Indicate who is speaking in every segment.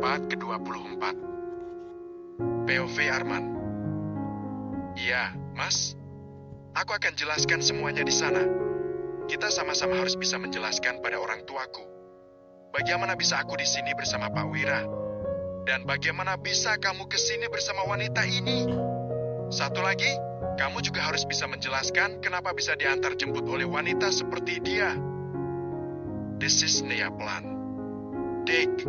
Speaker 1: Part ke-24. POV Arman. Iya, Mas. Aku akan jelaskan semuanya di sana. Kita sama-sama harus bisa menjelaskan pada orang tuaku. Bagaimana bisa aku di sini bersama Pak Wira? Dan bagaimana bisa kamu ke sini bersama wanita ini? Satu lagi, kamu juga harus bisa menjelaskan kenapa bisa diantar jemput oleh wanita seperti dia. This is Nia Plan. Dick,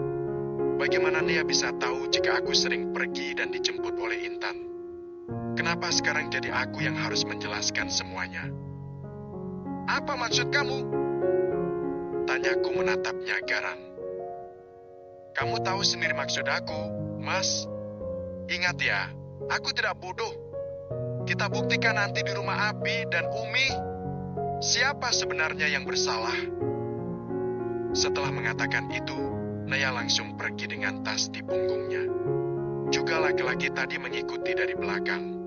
Speaker 1: bagaimana Nia bisa tahu jika aku sering pergi dan dijemput oleh Intan? Kenapa sekarang jadi aku yang harus menjelaskan semuanya? Apa maksud kamu? Tanyaku menatapnya garang. Kamu tahu sendiri maksud aku, Mas. Ingat ya, aku tidak bodoh. Kita buktikan nanti di rumah Abi dan Umi siapa sebenarnya yang bersalah. Setelah mengatakan itu, Naya langsung pergi dengan tas di punggungnya. Juga laki-laki tadi mengikuti dari belakang.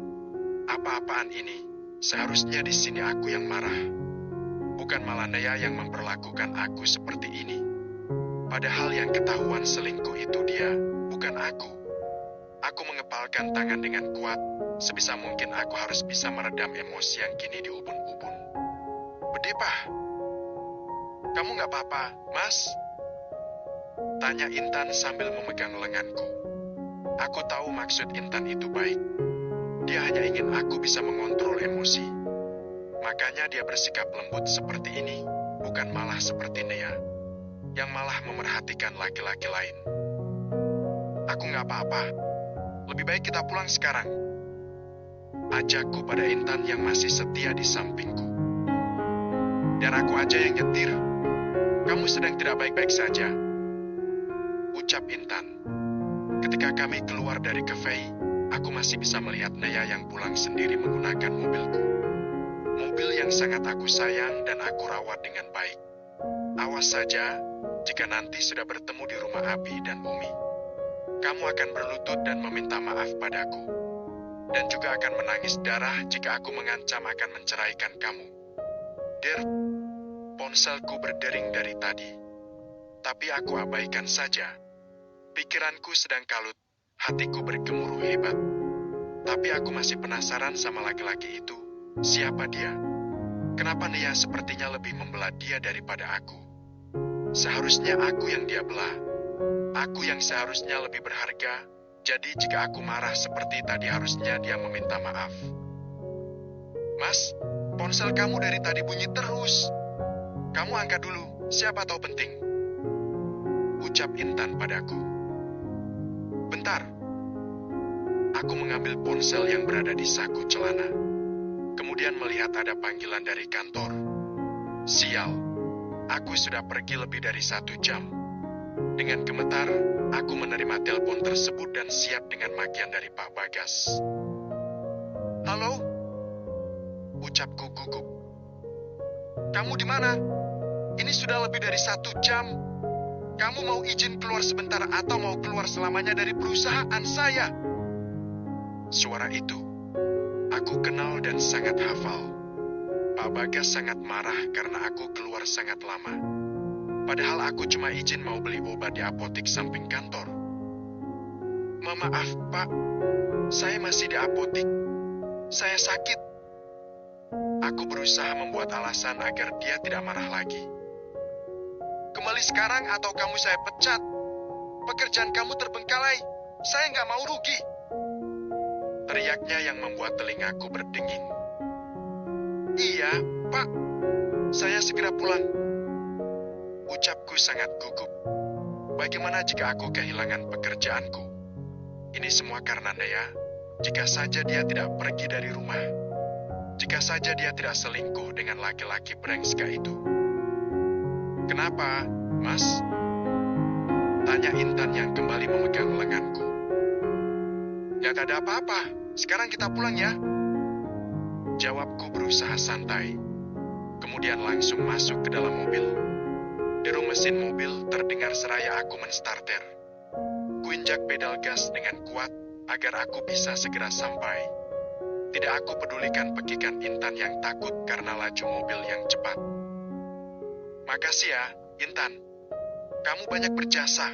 Speaker 1: Apa-apaan ini? Seharusnya di sini aku yang marah. Bukan malah Naya yang memperlakukan aku seperti ini. Padahal yang ketahuan selingkuh itu dia, bukan aku. Aku mengepalkan tangan dengan kuat. Sebisa mungkin aku harus bisa meredam emosi yang kini diubun-ubun. Bedepah, kamu nggak apa-apa, Mas? Tanya Intan sambil memegang lenganku. Aku tahu maksud Intan itu baik. Dia hanya ingin aku bisa mengontrol emosi. Makanya dia bersikap lembut seperti ini, bukan malah seperti Nea, yang malah memerhatikan laki-laki lain. Aku nggak apa-apa. Lebih baik kita pulang sekarang. Ajakku pada Intan yang masih setia di sampingku. Dan aku aja yang nyetir. Kamu sedang tidak baik-baik saja. Ucap Intan. Ketika kami keluar dari cafe, aku masih bisa melihat Naya yang pulang sendiri menggunakan mobilku. Mobil yang sangat aku sayang dan aku rawat dengan baik. Awas saja, jika nanti sudah bertemu di rumah Abi dan Umi. Kamu akan berlutut dan meminta maaf padaku. Dan juga akan menangis darah jika aku mengancam akan menceraikan kamu. Dir, ponselku berdering dari tadi. Tapi aku abaikan saja. Pikiranku sedang kalut, hatiku bergemuruh hebat. Tapi aku masih penasaran sama laki-laki itu. Siapa dia? Kenapa Nia sepertinya lebih membelah dia daripada aku? Seharusnya aku yang dia belah. Aku yang seharusnya lebih berharga. Jadi jika aku marah seperti tadi harusnya dia meminta maaf. Mas, ponsel kamu dari tadi bunyi terus. Kamu angkat dulu, siapa tahu penting. Ucap Intan padaku. Bentar. Aku mengambil ponsel yang berada di saku celana. Kemudian melihat ada panggilan dari kantor. Sial, aku sudah pergi lebih dari 1 jam. Dengan gemetar, aku menerima telepon tersebut dan siap dengan makian dari Pak Bagas. Halo? Ucapku gugup. Kamu di mana? Ini sudah lebih dari 1 jam. Kamu mau izin keluar sebentar atau mau keluar selamanya dari perusahaan saya? Suara itu, aku kenal dan sangat hafal. Pak Bagas sangat marah karena aku keluar sangat lama. Padahal aku cuma izin mau beli obat di apotik samping kantor. Maaf, Pak. Saya masih di apotik. Saya sakit. Aku berusaha membuat alasan agar dia tidak marah lagi. Kembali sekarang atau kamu saya pecat. Pekerjaan kamu terbengkalai. Saya nggak mau rugi. Teriaknya yang membuat telingaku berdenging. Iya, Pak. Saya segera pulang. Ucapku sangat gugup. Bagaimana jika aku kehilangan pekerjaanku? Ini semua karena Nea. Jika saja dia tidak pergi dari rumah. Jika saja dia tidak selingkuh dengan laki-laki brengsek itu. Kenapa, Mas? Tanya Intan yang kembali memegang lenganku. Ya gak ada apa-apa. Sekarang kita pulang ya. Jawabku berusaha santai. Kemudian langsung masuk ke dalam mobil. Deru mesin mobil terdengar seraya aku menstarter. Kuinjak pedal gas dengan kuat agar aku bisa segera sampai. Tidak aku pedulikan pekikan Intan yang takut karena laju mobil yang cepat. Makasih ya, Intan. Kamu banyak berjasa.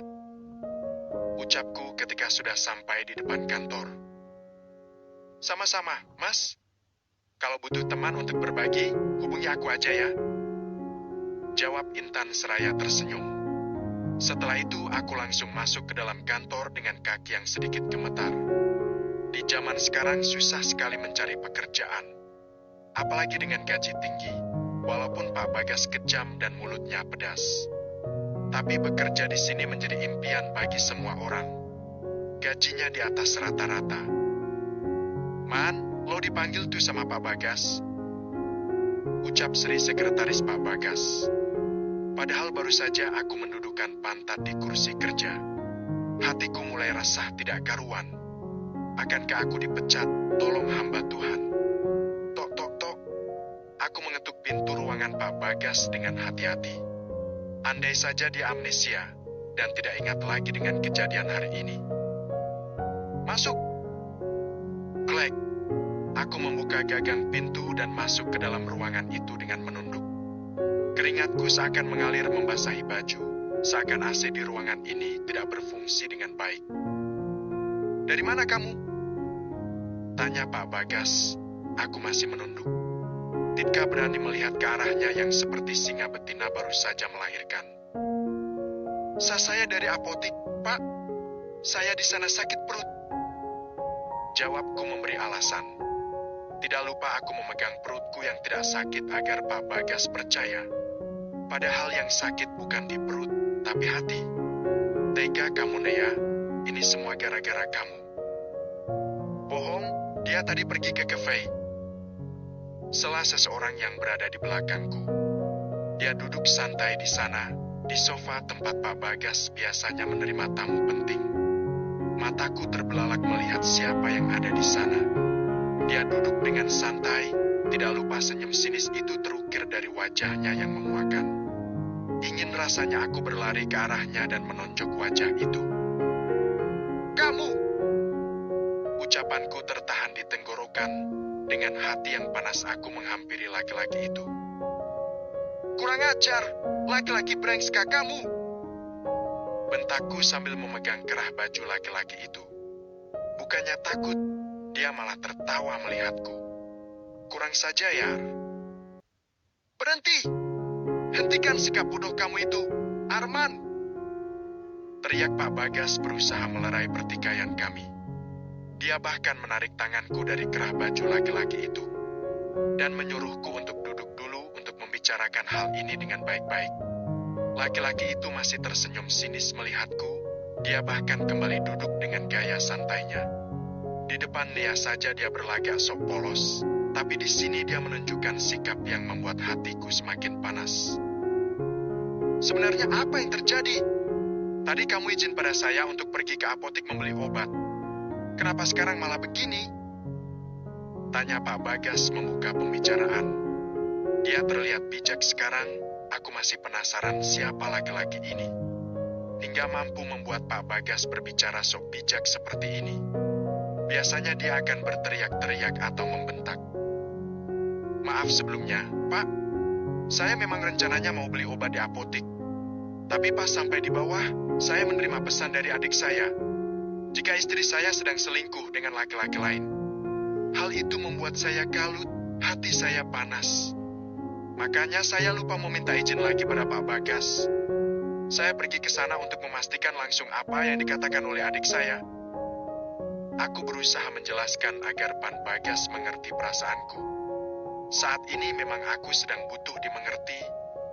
Speaker 1: ucapku ketika sudah sampai di depan kantor. Sama-sama, Mas. Kalau butuh teman untuk berbagi, hubungi aku aja ya. Jawab Intan seraya tersenyum. Setelah itu aku langsung masuk ke dalam kantor dengan kaki yang sedikit gemetar. Di zaman sekarang susah sekali mencari pekerjaan. Apalagi dengan gaji tinggi, walaupun Pak Bagas kejam dan mulutnya pedas. Tapi bekerja di sini menjadi impian bagi semua orang. Gajinya di atas rata-rata. Man, lo dipanggil tuh sama Pak Bagas. Ucap Sri sekretaris Pak Bagas. Padahal baru saja aku mendudukkan pantat di kursi kerja. Hatiku mulai resah tidak karuan. Akankah aku dipecat? Tolong hamba Tuhan. Tok, tok, tok. Aku mengetuk pintu ruangan Pak Bagas dengan hati-hati. Andai saja dia amnesia dan tidak ingat lagi dengan kejadian hari ini. Masuk. Klek. Aku membuka gagang pintu dan masuk ke dalam ruangan itu dengan menunduk. Keringatku seakan mengalir membasahi baju, seakan AC di ruangan ini tidak berfungsi dengan baik. Dari mana kamu? Tanya Pak Bagas. Aku masih menunduk. Tidak berani melihat ke arahnya yang seperti singa betina baru saja melahirkan. Saya dari apotik, Pak. Saya di sana sakit perut. Jawabku memberi alasan. Tidak lupa aku memegang perutku yang tidak sakit agar Pak Bagas percaya. Padahal yang sakit bukan di perut, tapi hati. Tega kamu, Nea. Ini semua gara-gara kamu. Bohong, dia tadi pergi ke kafe. Sela seseorang yang berada di belakangku. Dia duduk santai di sana, di sofa tempat Pak Bagas biasanya menerima tamu penting. Mataku terbelalak melihat siapa yang ada di sana. Dia duduk dengan santai, tidak lupa senyum sinis itu terukir dari wajahnya yang memuakan. Ingin rasanya aku berlari ke arahnya dan menonjok wajah itu. Kamu! Ucapanku tertahan di tenggorokan. Dengan hati yang panas aku menghampiri laki-laki itu. Kurang ajar, laki-laki brengsek kamu! Bentakku sambil memegang kerah baju laki-laki itu. Bukannya takut, dia malah tertawa melihatku. Kurang saja ya. Berhenti! Hentikan sikap bodoh kamu itu, Arman! Teriak Pak Bagas berusaha melerai pertikaian kami. Dia bahkan menarik tanganku dari kerah baju laki-laki itu dan menyuruhku untuk duduk dulu untuk membicarakan hal ini dengan baik-baik. Laki-laki itu masih tersenyum sinis melihatku. Dia bahkan kembali duduk dengan gaya santainya. Di depan Nia saja dia berlagak sok polos, tapi di sini dia menunjukkan sikap yang membuat hatiku semakin panas. Sebenarnya apa yang terjadi? Tadi kamu izin pada saya untuk pergi ke apotik membeli obat. Kenapa sekarang malah begini? Tanya Pak Bagas membuka pembicaraan. Dia terlihat bijak sekarang. Aku masih penasaran siapa laki-laki ini. Hingga mampu membuat Pak Bagas berbicara sok bijak seperti ini. Biasanya dia akan berteriak-teriak atau membentak. Maaf sebelumnya, Pak. Saya memang rencananya mau beli obat di apotik. Tapi pas sampai di bawah, saya menerima pesan dari adik saya. Jika istri saya sedang selingkuh dengan laki-laki lain. Hal itu membuat saya kalut, hati saya panas. Makanya saya lupa meminta izin lagi pada Pak Bagas. Saya pergi ke sana untuk memastikan langsung apa yang dikatakan oleh adik saya. Aku berusaha menjelaskan agar Pak Bagas mengerti perasaanku. Saat ini memang aku sedang butuh dimengerti.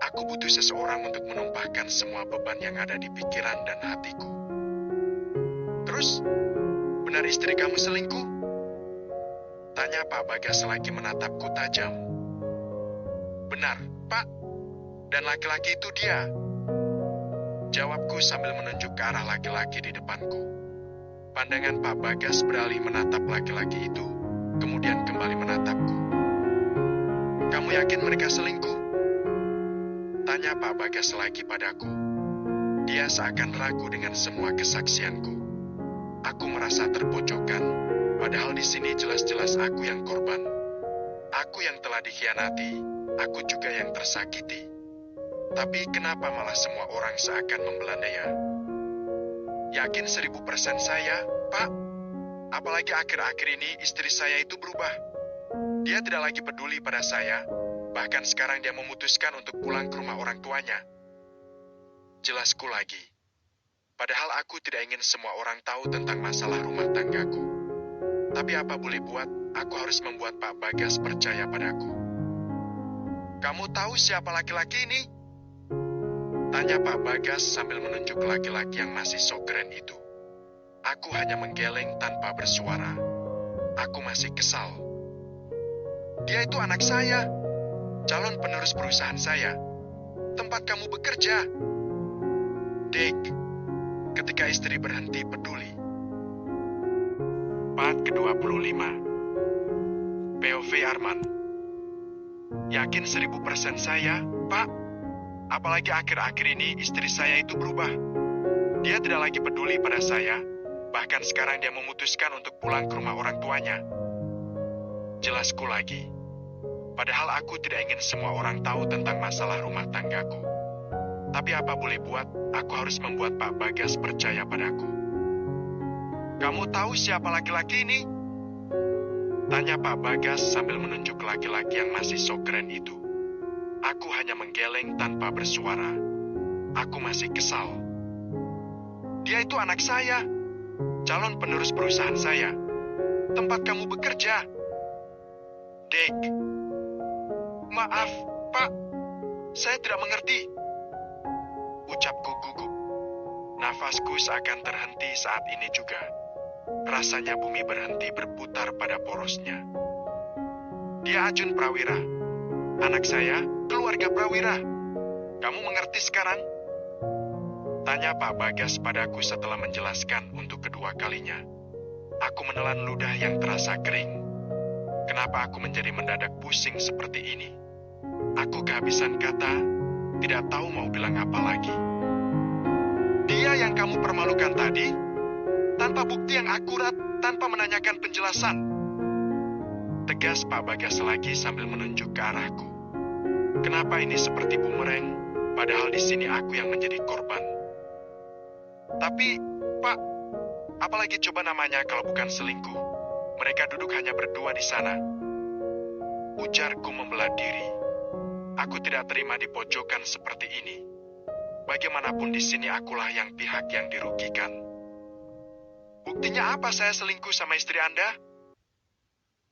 Speaker 1: Aku butuh seseorang untuk menumpahkan semua beban yang ada di pikiran dan hatiku. Terus, benar istri kamu selingkuh? Tanya Pak Bagas lagi menatapku tajam. Benar, Pak. Dan laki-laki itu dia. Jawabku sambil menunjuk ke arah laki-laki di depanku. Pandangan Pak Bagas beralih menatap laki-laki itu, kemudian kembali menatapku. Kamu yakin mereka selingkuh? Tanya Pak Bagas lagi padaku. Dia seakan ragu dengan semua kesaksianku. Aku merasa terpojokkan, padahal di sini jelas-jelas aku yang korban. Aku yang telah dikhianati, aku juga yang tersakiti. Tapi kenapa malah semua orang seakan membelandaya? Yakin 1000% saya, Pak. Apalagi akhir-akhir ini istri saya itu berubah. Dia tidak lagi peduli pada saya, bahkan sekarang dia memutuskan untuk pulang ke rumah orang tuanya. Jelasku lagi. Padahal aku tidak ingin semua orang tahu tentang masalah rumah tanggaku. Tapi apa boleh buat, aku harus membuat Pak Bagas percaya padaku. Kamu tahu siapa laki-laki ini? Tanya Pak Bagas sambil menunjuk laki-laki yang masih sok keren itu. Aku hanya menggeleng tanpa bersuara. Aku masih kesal. Dia itu anak saya, calon penerus perusahaan saya, tempat kamu bekerja. Dek, ketika istri berhenti peduli. Part ke-25. POV Arman. Yakin 1000% saya, Pak. Apalagi akhir-akhir ini istri saya itu berubah. Dia tidak lagi peduli pada saya, bahkan sekarang dia memutuskan untuk pulang ke rumah orang tuanya. Jelasku lagi. Padahal aku tidak ingin semua orang tahu tentang masalah rumah tanggaku. Tapi apa boleh buat, aku harus membuat Pak Bagas percaya padaku. Kamu tahu siapa laki-laki ini? Tanya Pak Bagas sambil menunjuk laki-laki yang masih sok keren itu. Aku hanya menggeleng tanpa bersuara. Aku masih kesal. Dia itu anak saya, calon penerus perusahaan saya, tempat kamu bekerja. Dek, maaf, Pak, saya tidak mengerti. Ucapku gugup. Nafasku seakan terhenti saat ini juga. Rasanya bumi berhenti berputar pada porosnya. Dia Ajun Prawira. Anak saya, keluarga Prawira. Kamu mengerti sekarang? Tanya Pak Bagas padaku setelah menjelaskan untuk kedua kalinya. Aku menelan ludah yang terasa kering. Kenapa aku menjadi mendadak pusing seperti ini? Aku kehabisan kata, tidak tahu mau bilang apa lagi. Dia yang kamu permalukan tadi, tanpa bukti yang akurat, tanpa menanyakan penjelasan. Tegas Pak Bagas lagi sambil menunjuk ke arahku. Kenapa ini seperti bumerang, padahal di sini aku yang menjadi korban. Tapi, Pak, apalagi coba namanya kalau bukan selingkuh. Mereka duduk hanya berdua di sana. Ujarku membelah diri. Aku tidak terima di pojokan seperti ini. Bagaimanapun di sini akulah yang pihak yang dirugikan. Buktinya apa saya selingkuh sama istri Anda?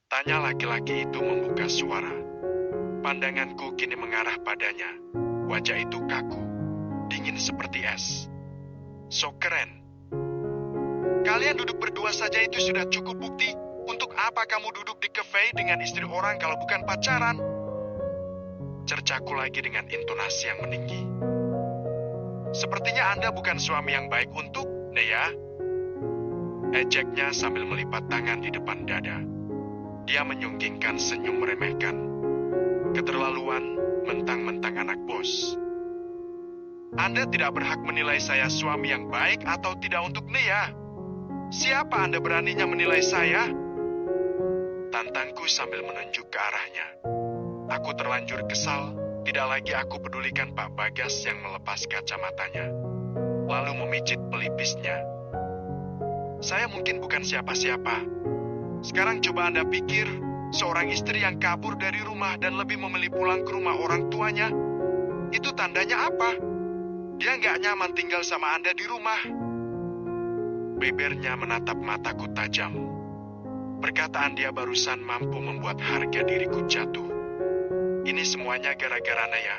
Speaker 1: Tanya laki-laki itu membuka suara. Pandanganku kini mengarah padanya. Wajah itu kaku, dingin seperti es. So keren. Kalian duduk berdua saja itu sudah cukup bukti. Untuk apa kamu duduk di kafe dengan istri orang kalau bukan pacaran? Cercaku lagi dengan intonasi yang meninggi. Sepertinya Anda bukan suami yang baik untuk Nea. Ejeknya sambil melipat tangan di depan dada. Dia menyunggingkan senyum meremehkan. Keterlaluan, mentang-mentang anak bos. Anda tidak berhak menilai saya suami yang baik atau tidak untuk Nea. Siapa Anda beraninya menilai saya? Tantangku sambil menunjuk ke arahnya. Aku terlanjur kesal, tidak lagi aku pedulikan Pak Bagas yang melepas kacamatanya. Lalu memicit pelipisnya. Saya mungkin bukan siapa-siapa. Sekarang coba Anda pikir, seorang istri yang kabur dari rumah dan lebih memilih pulang ke rumah orang tuanya, itu tandanya apa? Dia nggak nyaman tinggal sama Anda di rumah. Bebernya menatap mataku tajam. Perkataan dia barusan mampu membuat harga diriku jatuh. Ini semuanya gara-gara Naya.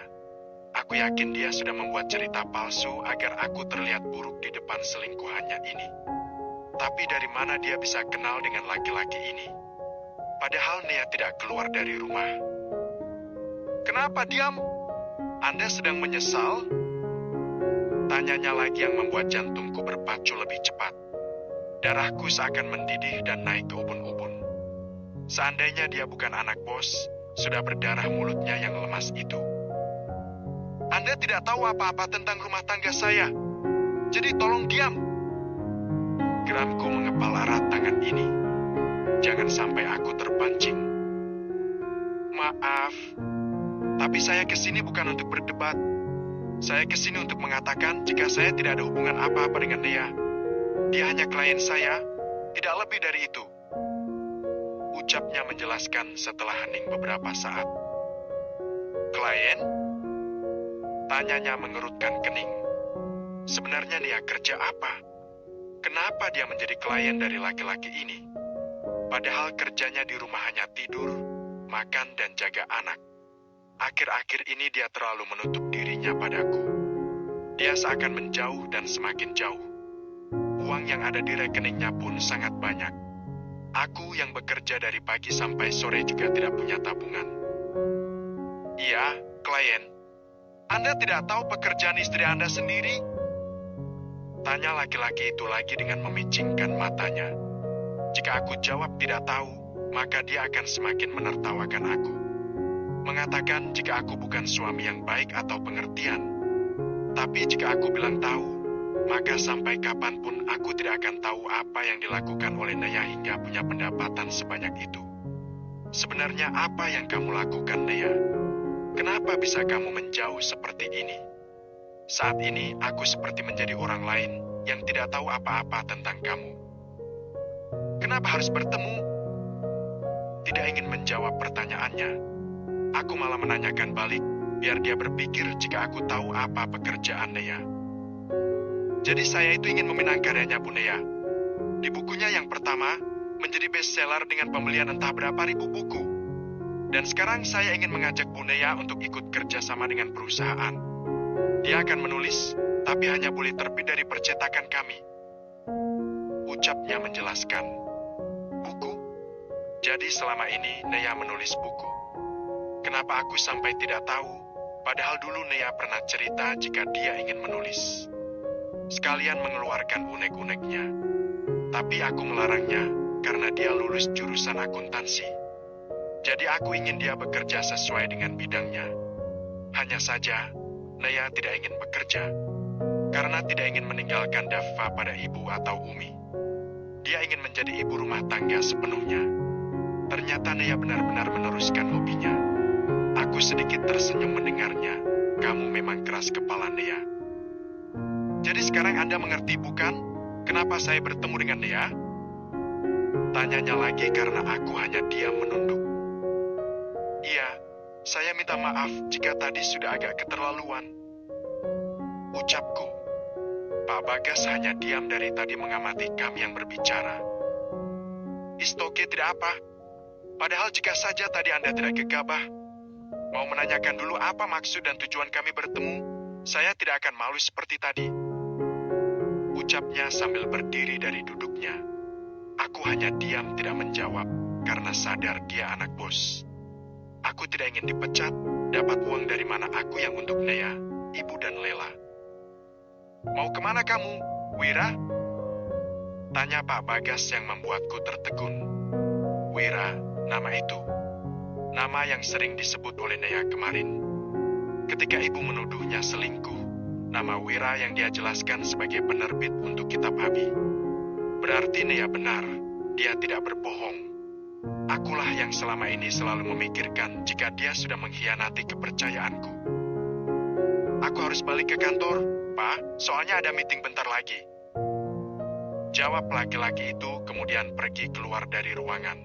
Speaker 1: Aku yakin dia sudah membuat cerita palsu agar aku terlihat buruk di depan selingkuhannya ini. Tapi dari mana dia bisa kenal dengan laki-laki ini? Padahal Nea tidak keluar dari rumah. Kenapa diam? Anda sedang menyesal? Tanyanya lagi yang membuat jantungku berpacu lebih cepat. Darahku seakan mendidih dan naik ke ubun-ubun. Seandainya dia bukan anak bos, sudah berdarah mulutnya yang lemas itu. Anda tidak tahu apa-apa tentang rumah tangga saya. Jadi tolong diam. Geramku mengepal erat tangan ini. Jangan sampai aku terpancing. Maaf, tapi saya kesini bukan untuk berdebat. Saya kesini untuk mengatakan jika saya tidak ada hubungan apa-apa dengan Nea. Dia hanya klien saya, tidak lebih dari itu. Ucapnya menjelaskan setelah hening beberapa saat. Klien? Tanyanya mengerutkan kening. Sebenarnya dia kerja apa? Kenapa dia menjadi klien dari laki-laki ini? Padahal kerjanya di rumah hanya tidur, makan, dan jaga anak. Akhir-akhir ini dia terlalu menutup dirinya padaku. Dia seakan menjauh dan semakin jauh. Uang yang ada di rekeningnya pun sangat banyak. Aku yang bekerja dari pagi sampai sore juga tidak punya tabungan. Iya, klien. Anda tidak tahu pekerjaan istri Anda sendiri? Tanya laki-laki itu lagi dengan memicingkan matanya. Jika aku jawab tidak tahu, maka dia akan semakin menertawakan aku. Mengatakan jika aku bukan suami yang baik atau pengertian. Tapi jika aku bilang tahu, maka sampai kapanpun aku tidak akan tahu apa yang dilakukan oleh Naya hingga punya pendapatan sebanyak itu. Sebenarnya apa yang kamu lakukan, Naya? Kenapa bisa kamu menjauh seperti ini? Saat ini aku seperti menjadi orang lain yang tidak tahu apa-apa tentang kamu. Kenapa harus bertemu? Tidak ingin menjawab pertanyaannya. Aku malah menanyakan balik, biar dia berpikir jika aku tahu apa pekerjaan Naya. Jadi saya itu ingin meminang karyanya Bu Nea. Di bukunya yang pertama, menjadi bestseller dengan pembelian entah berapa ribu buku. Dan sekarang saya ingin mengajak Bu Nea untuk ikut kerjasama dengan perusahaan. Dia akan menulis, tapi hanya boleh terbit dari percetakan kami. Ucapnya menjelaskan. Buku? Jadi selama ini Nea menulis buku. Kenapa aku sampai tidak tahu? Padahal dulu Nea pernah cerita jika dia ingin menulis. Sekalian mengeluarkan unek-uneknya. Tapi aku melarangnya karena dia lulus jurusan akuntansi. Jadi aku ingin dia bekerja sesuai dengan bidangnya. Hanya saja, Naya tidak ingin bekerja. Karena tidak ingin meninggalkan Dava pada ibu atau Umi. Dia ingin menjadi ibu rumah tangga sepenuhnya. Ternyata Naya benar-benar meneruskan hobinya. Aku sedikit tersenyum mendengarnya. Kamu memang keras kepala, Naya. Jadi sekarang Anda mengerti bukan, kenapa saya bertemu dengan dia? Tanyanya lagi karena aku hanya diam menunduk. Iya, saya minta maaf jika tadi sudah agak keterlaluan. Ucapku. Pak Bagas hanya diam dari tadi mengamati kami yang berbicara. Istoke tidak apa. Padahal jika saja tadi Anda tidak gegabah, mau menanyakan dulu apa maksud dan tujuan kami bertemu, saya tidak akan malu seperti tadi. Ucapnya sambil berdiri dari duduknya. Aku hanya diam tidak menjawab karena sadar dia anak bos. Aku tidak ingin dipecat, dapat uang dari mana aku yang untuk Nea, ibu dan Lela. Mau kemana kamu, Wira? Tanya Pak Bagas yang membuatku tertegun. Wira, nama itu. Nama yang sering disebut oleh Nea kemarin. Ketika ibu menuduhnya selingkuh, nama Wira yang dia jelaskan sebagai penerbit untuk kitab Abi. Berarti Nea benar, dia tidak berbohong. Akulah yang selama ini selalu memikirkan jika dia sudah mengkhianati kepercayaanku. Aku harus balik ke kantor, Pak, soalnya ada meeting bentar lagi. Jawab laki-laki itu kemudian pergi keluar dari ruangan.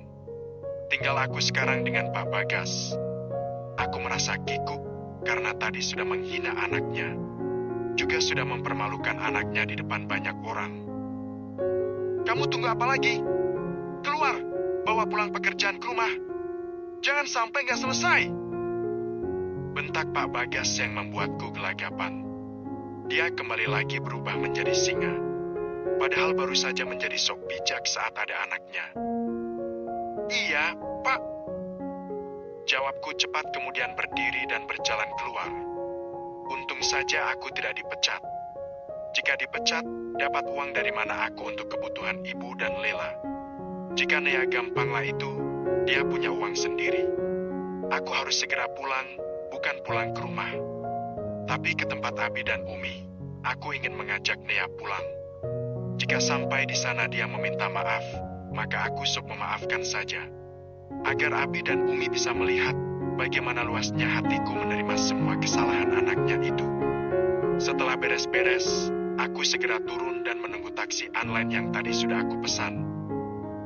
Speaker 1: Tinggal aku sekarang dengan Pak Bagas. Aku merasa kikuk karena tadi sudah menghina anaknya. Juga sudah mempermalukan anaknya di depan banyak orang. Kamu tunggu apa lagi? Keluar, bawa pulang pekerjaan ke rumah. Jangan sampai nggak selesai. Bentak Pak Bagas yang membuatku gelagapan. Dia kembali lagi berubah menjadi singa. Padahal baru saja menjadi sok bijak saat ada anaknya. Iya, Pak. Jawabku cepat kemudian berdiri dan berjalan keluar. Untung saja aku tidak dipecat. Jika dipecat, dapat uang dari mana aku untuk kebutuhan ibu dan Lela. Jika Nea gampanglah itu, dia punya uang sendiri. Aku harus segera pulang, bukan pulang ke rumah. Tapi ke tempat Abi dan Umi, aku ingin mengajak Nea pulang. Jika sampai di sana dia meminta maaf, maka aku sok memaafkan saja. Agar Abi dan Umi bisa melihat bagaimana luasnya hatiku menerima semua kesalahan anaknya itu. Setelah beres-beres, Aku segera turun dan menunggu taksi online yang tadi sudah aku pesan.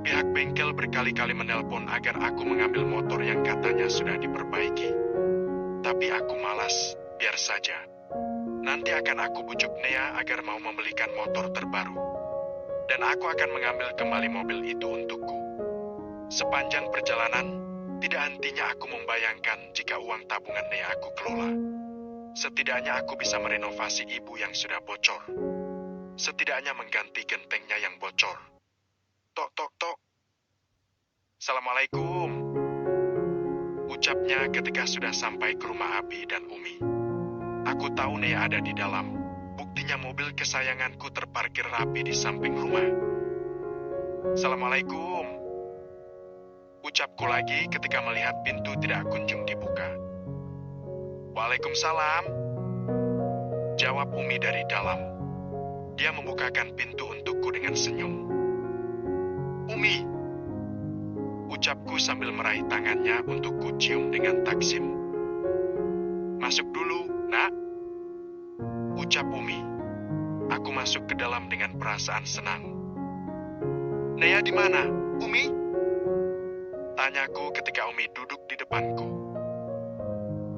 Speaker 1: Pihak bengkel berkali-kali menelpon agar aku mengambil motor yang katanya sudah diperbaiki. Tapi aku malas, biar saja. Nanti akan aku bujuk Nea agar mau membelikan motor terbaru. Dan aku akan mengambil kembali mobil itu untukku. Sepanjang perjalanan, tidak hentinya aku membayangkan jika uang tabungan Nea aku kelola. Setidaknya aku bisa merenovasi ibu yang sudah bocor. Setidaknya mengganti gentengnya yang bocor. Tok, tok, tok. Assalamualaikum. Ucapnya ketika sudah sampai ke rumah Abi dan Umi. Aku tahu Nea ada di dalam. Buktinya mobil kesayanganku terparkir rapi di samping rumah. Assalamualaikum. Ucapku lagi ketika melihat pintu tidak kunjung dibuka. Waalaikumsalam. Jawab Umi dari dalam. Dia membukakan pintu untukku dengan senyum. Umi. Ucapku sambil meraih tangannya untuk kucium dengan taksim. Masuk dulu, nak. Ucap Umi. Aku masuk ke dalam dengan perasaan senang. Nea di mana, Umi? Tanyaku ketika Umi duduk di depanku.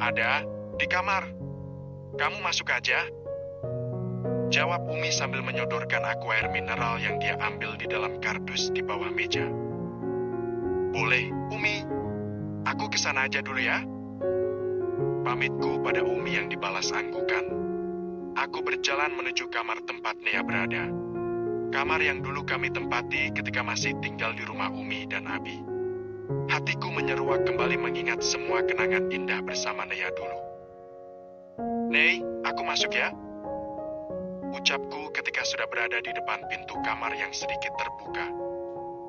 Speaker 1: Ada, di kamar. Kamu masuk aja. Jawab Umi sambil menyodorkan aku air mineral yang dia ambil di dalam kardus di bawah meja. Boleh, Umi. Aku kesana aja dulu ya. Pamitku pada Umi yang dibalas anggukan. Aku berjalan menuju kamar tempat Nea berada. Kamar yang dulu kami tempati ketika masih tinggal di rumah Umi dan Abi. Hatiku menyeruak kembali mengingat semua kenangan indah bersama Nea dulu. Nei, aku masuk ya. Ucapku ketika sudah berada di depan pintu kamar yang sedikit terbuka.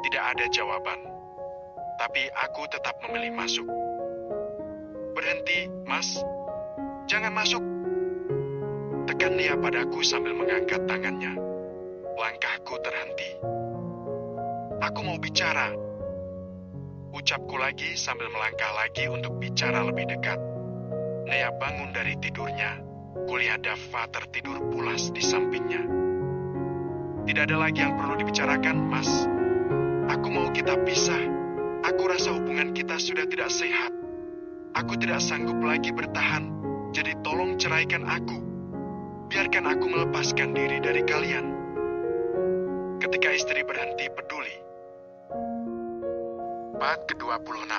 Speaker 1: Tidak ada jawaban. Tapi aku tetap memilih masuk. Berhenti, Mas. Jangan masuk. Tekan Nea padaku sambil mengangkat tangannya. Langkahku terhenti. Aku mau bicara. Ucapku lagi sambil melangkah lagi untuk bicara lebih dekat. Nea bangun dari tidurnya. Kulihat Dava tertidur pulas di sampingnya. Tidak ada lagi yang perlu dibicarakan, Mas. Aku mau kita pisah. Aku rasa hubungan kita sudah tidak sehat. Aku tidak sanggup lagi bertahan. Jadi tolong ceraikan aku. Biarkan aku melepaskan diri dari kalian. Ketika istri berhenti peduli. Bab ke-26.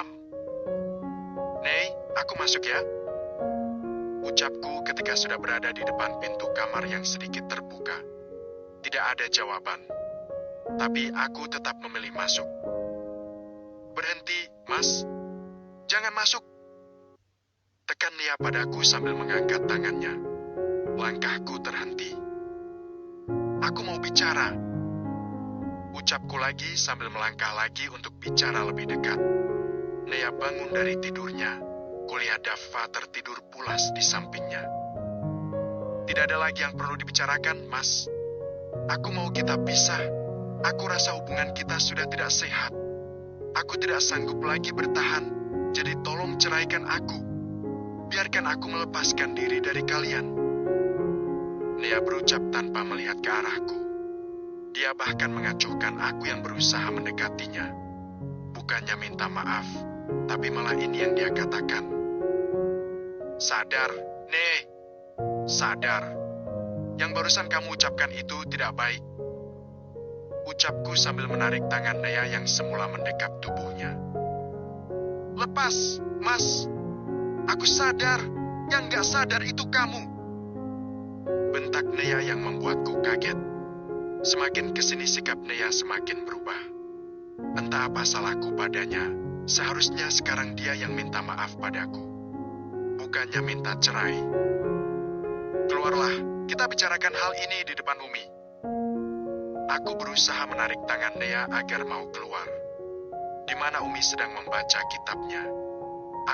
Speaker 1: Nei, aku masuk ya. Ucapku ketika sudah berada di depan pintu kamar yang sedikit terbuka. Tidak ada jawaban. Tapi aku tetap memilih masuk. Berhenti, Mas. Jangan masuk. Tekan Nea padaku sambil mengangkat tangannya. Langkahku terhenti. Aku mau bicara. Ucapku lagi sambil melangkah lagi untuk bicara lebih dekat. Nea bangun dari tidurnya. Kulihat Dava tertidur pulas di sampingnya. Tidak ada lagi yang perlu dibicarakan, Mas. Aku mau kita pisah. Aku rasa hubungan kita sudah tidak sehat. Aku tidak sanggup lagi bertahan. Jadi tolong ceraikan aku. Biarkan aku melepaskan diri dari kalian. Nea berucap tanpa melihat ke arahku. Dia bahkan mengacuhkan aku yang berusaha mendekatinya. Bukannya minta maaf, tapi malah ini yang dia katakan. Sadar, Ne. Sadar. Yang barusan kamu ucapkan itu tidak baik. Ucapku sambil menarik tangan Nea yang semula mendekap tubuhnya. Lepas, Mas. Aku sadar. Yang gak sadar itu kamu. Bentak Nea yang membuatku kaget. Semakin kesini sikap Nea semakin berubah. Entah apa salahku padanya, seharusnya sekarang dia yang minta maaf padaku. Bukannya minta cerai. Keluarlah, kita bicarakan hal ini di depan Umi. Aku berusaha menarik tangan Nea agar mau keluar. Di mana Umi sedang membaca kitabnya.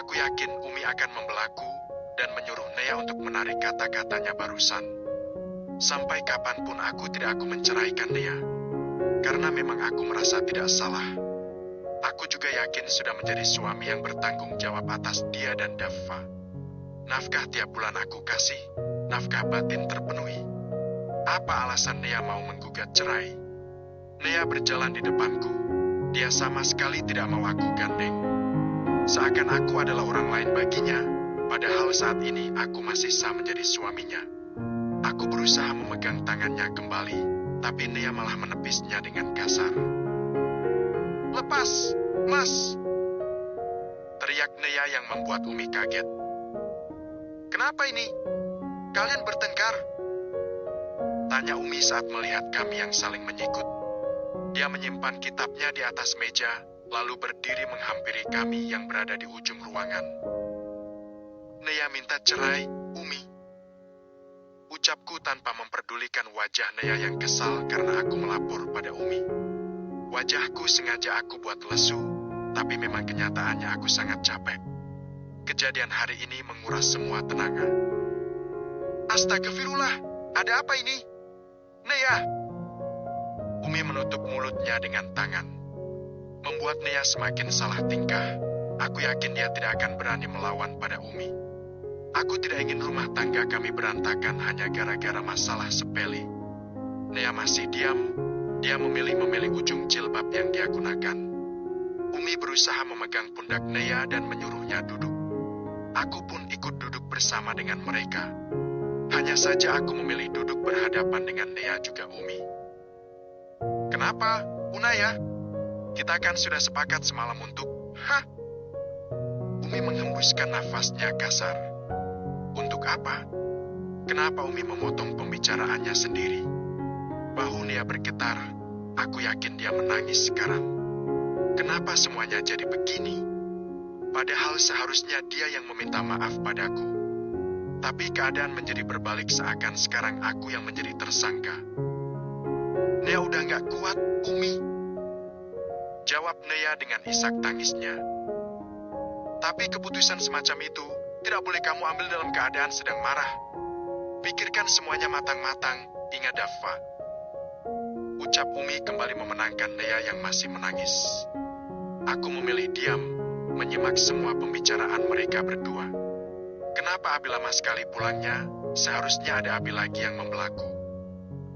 Speaker 1: Aku yakin Umi akan membelaku dan menyuruh Nea untuk menarik kata-katanya barusan. Sampai kapanpun aku menceraikan Nea. Karena memang aku merasa tidak salah. Aku juga yakin sudah menjadi suami yang bertanggung jawab atas dia dan Dava. Nafkah tiap bulan aku kasih, nafkah batin terpenuhi. Apa alasan Nea mau menggugat cerai? Nea berjalan di depanku. Dia sama sekali tidak mau aku gandeng. Seakan aku adalah orang lain baginya, padahal saat ini aku masih sah menjadi suaminya. Aku berusaha memegang tangannya kembali, tapi Nea malah menepisnya dengan kasar. "Lepas, Mas!" teriak Nea yang membuat Umi kaget. "Kenapa ini? Kalian bertengkar?" tanya Umi saat melihat kami yang saling menyikut. Dia menyimpan kitabnya di atas meja, lalu berdiri menghampiri kami yang berada di ujung ruangan. "Nea minta cerai, Umi," ucapku tanpa memperdulikan wajah Nea yang kesal karena aku melapor pada Umi. Wajahku sengaja aku buat lesu, tapi memang kenyataannya aku sangat capek. Kejadian hari ini menguras semua tenaga. "Astagfirullah, ada apa ini? Nea!" Umi menutup mulutnya dengan tangan. Membuat Nea semakin salah tingkah. Aku yakin dia tidak akan berani melawan pada Umi. Aku tidak ingin rumah tangga kami berantakan hanya gara-gara masalah sepele. Nea masih diam. Dia memilih ujung jilbab yang dia gunakan. Umi berusaha memegang pundak Nea dan menyuruhnya duduk. Aku pun ikut duduk bersama dengan mereka. Hanya saja aku memilih duduk berhadapan dengan Nea juga Umi. "Kenapa, Unaya? Kita kan sudah sepakat semalam untuk..." "Hah?" Umi menghembuskan nafasnya kasar. "Untuk apa? Kenapa Umi memotong pembicaraannya sendiri?" Bahu Nea bergetar. Aku yakin dia menangis sekarang. Kenapa semuanya jadi begini? Padahal seharusnya dia yang meminta maaf padaku. Tapi keadaan menjadi berbalik seakan sekarang aku yang menjadi tersangka. "Nea udah gak kuat, Umi," jawab Nea dengan isak tangisnya. "Tapi keputusan semacam itu tidak boleh kamu ambil dalam keadaan sedang marah. Pikirkan semuanya matang-matang, ingat Dava," ucap Umi kembali memenangkan Nea yang masih menangis. Aku memilih diam, menyimak semua pembicaraan mereka berdua. Kenapa Abi lama sekali pulangnya? Seharusnya ada Abi lagi yang membelaku.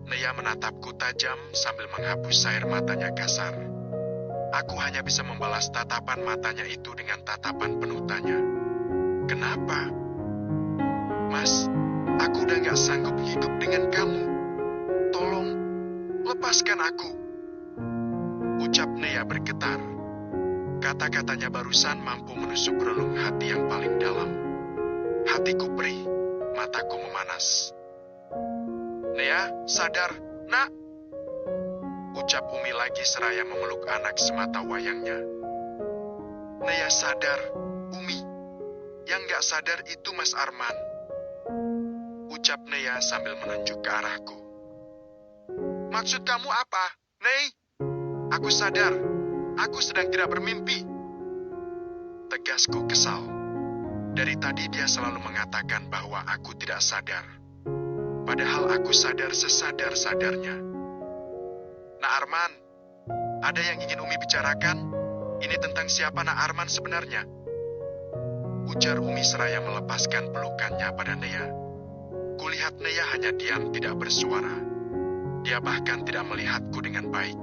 Speaker 1: Nea menatapku tajam sambil menghapus air matanya kasar. Aku hanya bisa membalas tatapan matanya itu dengan tatapan penuh tanya. "Kenapa?" "Mas, aku udah gak sanggup hidup dengan kamu. Tolong, lepaskan aku," ucap Nea bergetar. Kata-katanya barusan mampu menusuk relung hati yang paling dalam. Hatiku perih, mataku memanas. "Nea, sadar, Nak," ucap Umi lagi seraya memeluk anak semata wayangnya. "Nea sadar, Umi. Yang gak sadar itu Mas Arman," ucap Nea sambil menunjuk ke arahku. "Maksud kamu apa, Nei?" "Aku sadar, aku sedang tidak bermimpi," tegasku kesal. Dari tadi dia selalu mengatakan bahwa aku tidak sadar. Padahal aku sadar sesadar-sadarnya. "Nak Arman, ada yang ingin Umi bicarakan? Ini tentang siapa Nak Arman sebenarnya?" ujar Umi seraya melepaskan pelukannya pada Nea. Kulihat Nea hanya diam tidak bersuara. Dia bahkan tidak melihatku dengan baik.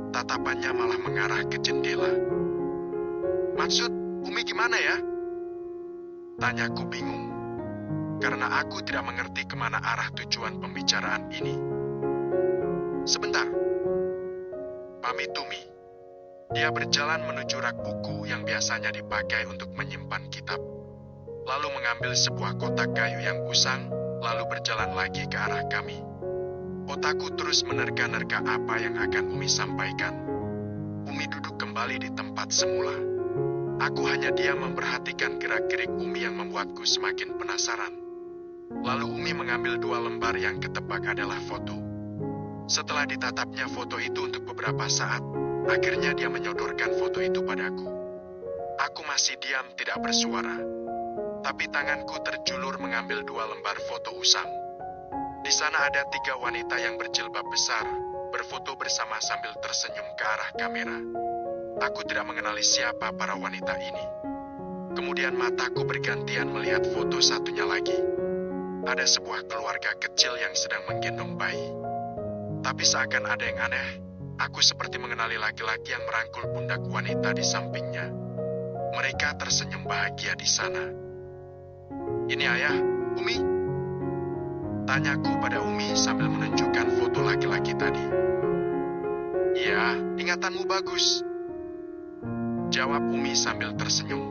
Speaker 1: Tatapannya malah mengarah ke jendela. "Maksud Umi gimana ya?" tanyaku bingung. Karena aku tidak mengerti kemana arah tujuan pembicaraan ini. "Sebentar," pamit Umi. Dia berjalan menuju rak buku yang biasanya dipakai untuk menyimpan kitab. Lalu mengambil sebuah kotak kayu yang usang, lalu berjalan lagi ke arah kami. Otakku terus menerka-nerka apa yang akan Umi sampaikan. Umi duduk kembali di tempat semula. Aku hanya diam memperhatikan gerak-gerik Umi yang membuatku semakin penasaran. Lalu Umi mengambil 2 lembar yang ketebak adalah foto. Setelah ditatapnya foto itu untuk beberapa saat, akhirnya dia menyodorkan foto itu padaku. Aku masih diam tidak bersuara. Tapi tanganku terjulur mengambil 2 lembar foto usang. Di sana ada 3 wanita yang berjilbab besar, berfoto bersama sambil tersenyum ke arah kamera. Aku tidak mengenali siapa para wanita ini. Kemudian mataku bergantian melihat foto satunya lagi. ada sebuah keluarga kecil yang sedang menggendong bayi. Tapi seakan ada yang aneh, aku seperti mengenali laki-laki yang merangkul pundak wanita di sampingnya. Mereka tersenyum bahagia di sana. "Ini ayah, Umi?" Tanyaku pada Umi sambil menunjukkan foto laki-laki tadi. "Iya, ingatanmu bagus," jawab Umi sambil tersenyum.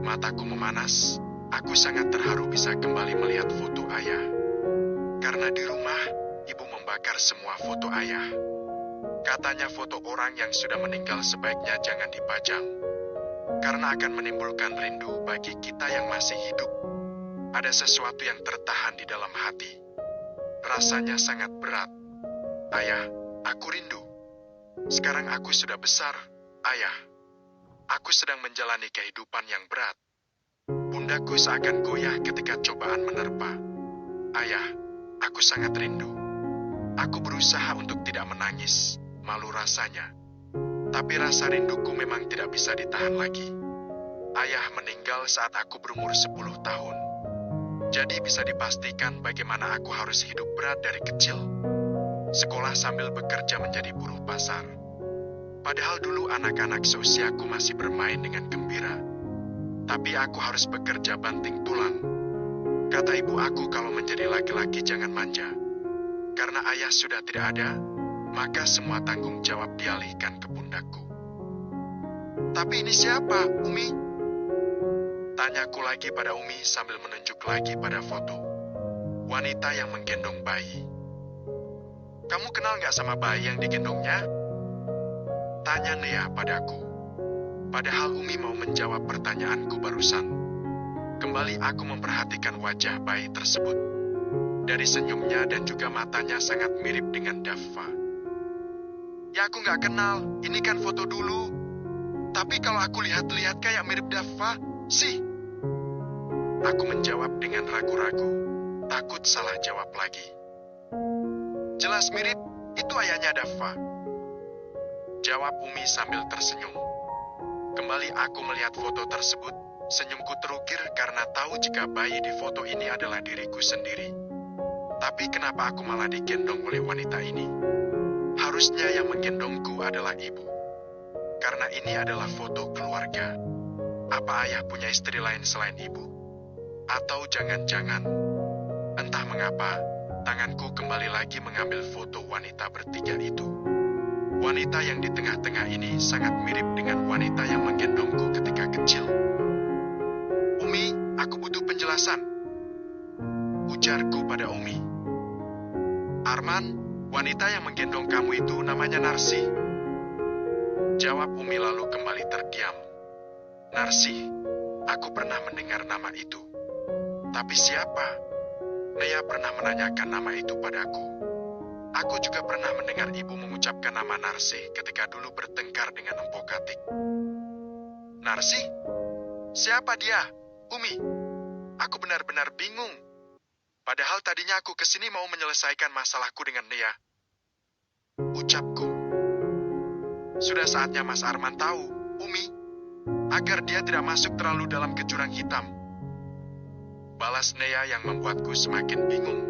Speaker 1: Mataku memanas, aku sangat terharu bisa kembali melihat foto ayah. Karena di rumah, ibu membakar semua foto ayah. Katanya foto orang yang sudah meninggal sebaiknya jangan dipajang. Karena akan menimbulkan rindu bagi kita yang masih hidup. Ada sesuatu yang tertahan di dalam hati. Rasanya sangat berat. "Ayah, aku rindu. Sekarang aku sudah besar, ayah. Aku sedang menjalani kehidupan yang berat. Pundakku seakan goyah ketika cobaan menerpa. Ayah, aku sangat rindu. Aku berusaha untuk tidak menangis, malu rasanya. Tapi rasa rinduku memang tidak bisa ditahan lagi. Ayah meninggal saat aku berumur 10 tahun. Jadi bisa dipastikan bagaimana aku harus hidup berat dari kecil. Sekolah sambil bekerja menjadi buruh pasar. Padahal dulu anak-anak seusiaku masih bermain dengan gembira. Tapi aku harus bekerja banting tulang. Kata ibu aku kalau menjadi laki-laki jangan manja. Karena ayah sudah tidak ada, maka semua tanggung jawab dialihkan ke pundakku. "Tapi ini siapa, Umi?" Tanyaku lagi pada Umi sambil menunjuk lagi pada foto. Wanita yang menggendong bayi. "Kamu kenal nggak sama bayi yang digendongnya?" Tanya Nea padaku. Padahal Umi mau menjawab pertanyaanku barusan. Kembali aku memperhatikan wajah bayi tersebut. Dari senyumnya dan juga matanya sangat mirip dengan Daffa. "Ya aku nggak kenal, ini kan foto dulu. Tapi kalau aku lihat-lihat kayak mirip Daffa, sih." Aku menjawab dengan ragu-ragu, takut salah jawab lagi. "Jelas mirip, itu ayahnya Daffa," jawab Umi sambil tersenyum. Kembali aku melihat foto tersebut, senyumku terukir karena tahu jika bayi di foto ini adalah diriku sendiri. Tapi kenapa aku malah digendong oleh wanita ini? Harusnya yang menggendongku adalah ibu. Karena ini adalah foto keluarga. Apa ayah punya istri lain selain ibu? Atau jangan-jangan, entah mengapa, tanganku kembali lagi mengambil foto wanita bertiga itu. Wanita yang di tengah-tengah ini sangat mirip dengan wanita yang menggendongku ketika kecil. "Umi, aku butuh penjelasan," ujarku pada Umi. "Arman, wanita yang menggendong kamu itu namanya Narsi," jawab Umi lalu kembali terdiam. "Narsi, aku pernah mendengar nama itu. Tapi siapa? Nea pernah menanyakan nama itu padaku. Aku juga pernah mendengar ibu mengucapkan nama Narsi ketika dulu bertengkar dengan Empo Katik." "Narsi? Siapa dia, Umi? Aku benar-benar bingung. Padahal tadinya aku kesini mau menyelesaikan masalahku dengan Nea," ucapku. "Sudah saatnya Mas Arman tahu, Umi, agar dia tidak masuk terlalu dalam ke jurang hitam," balas Nea yang membuatku semakin bingung.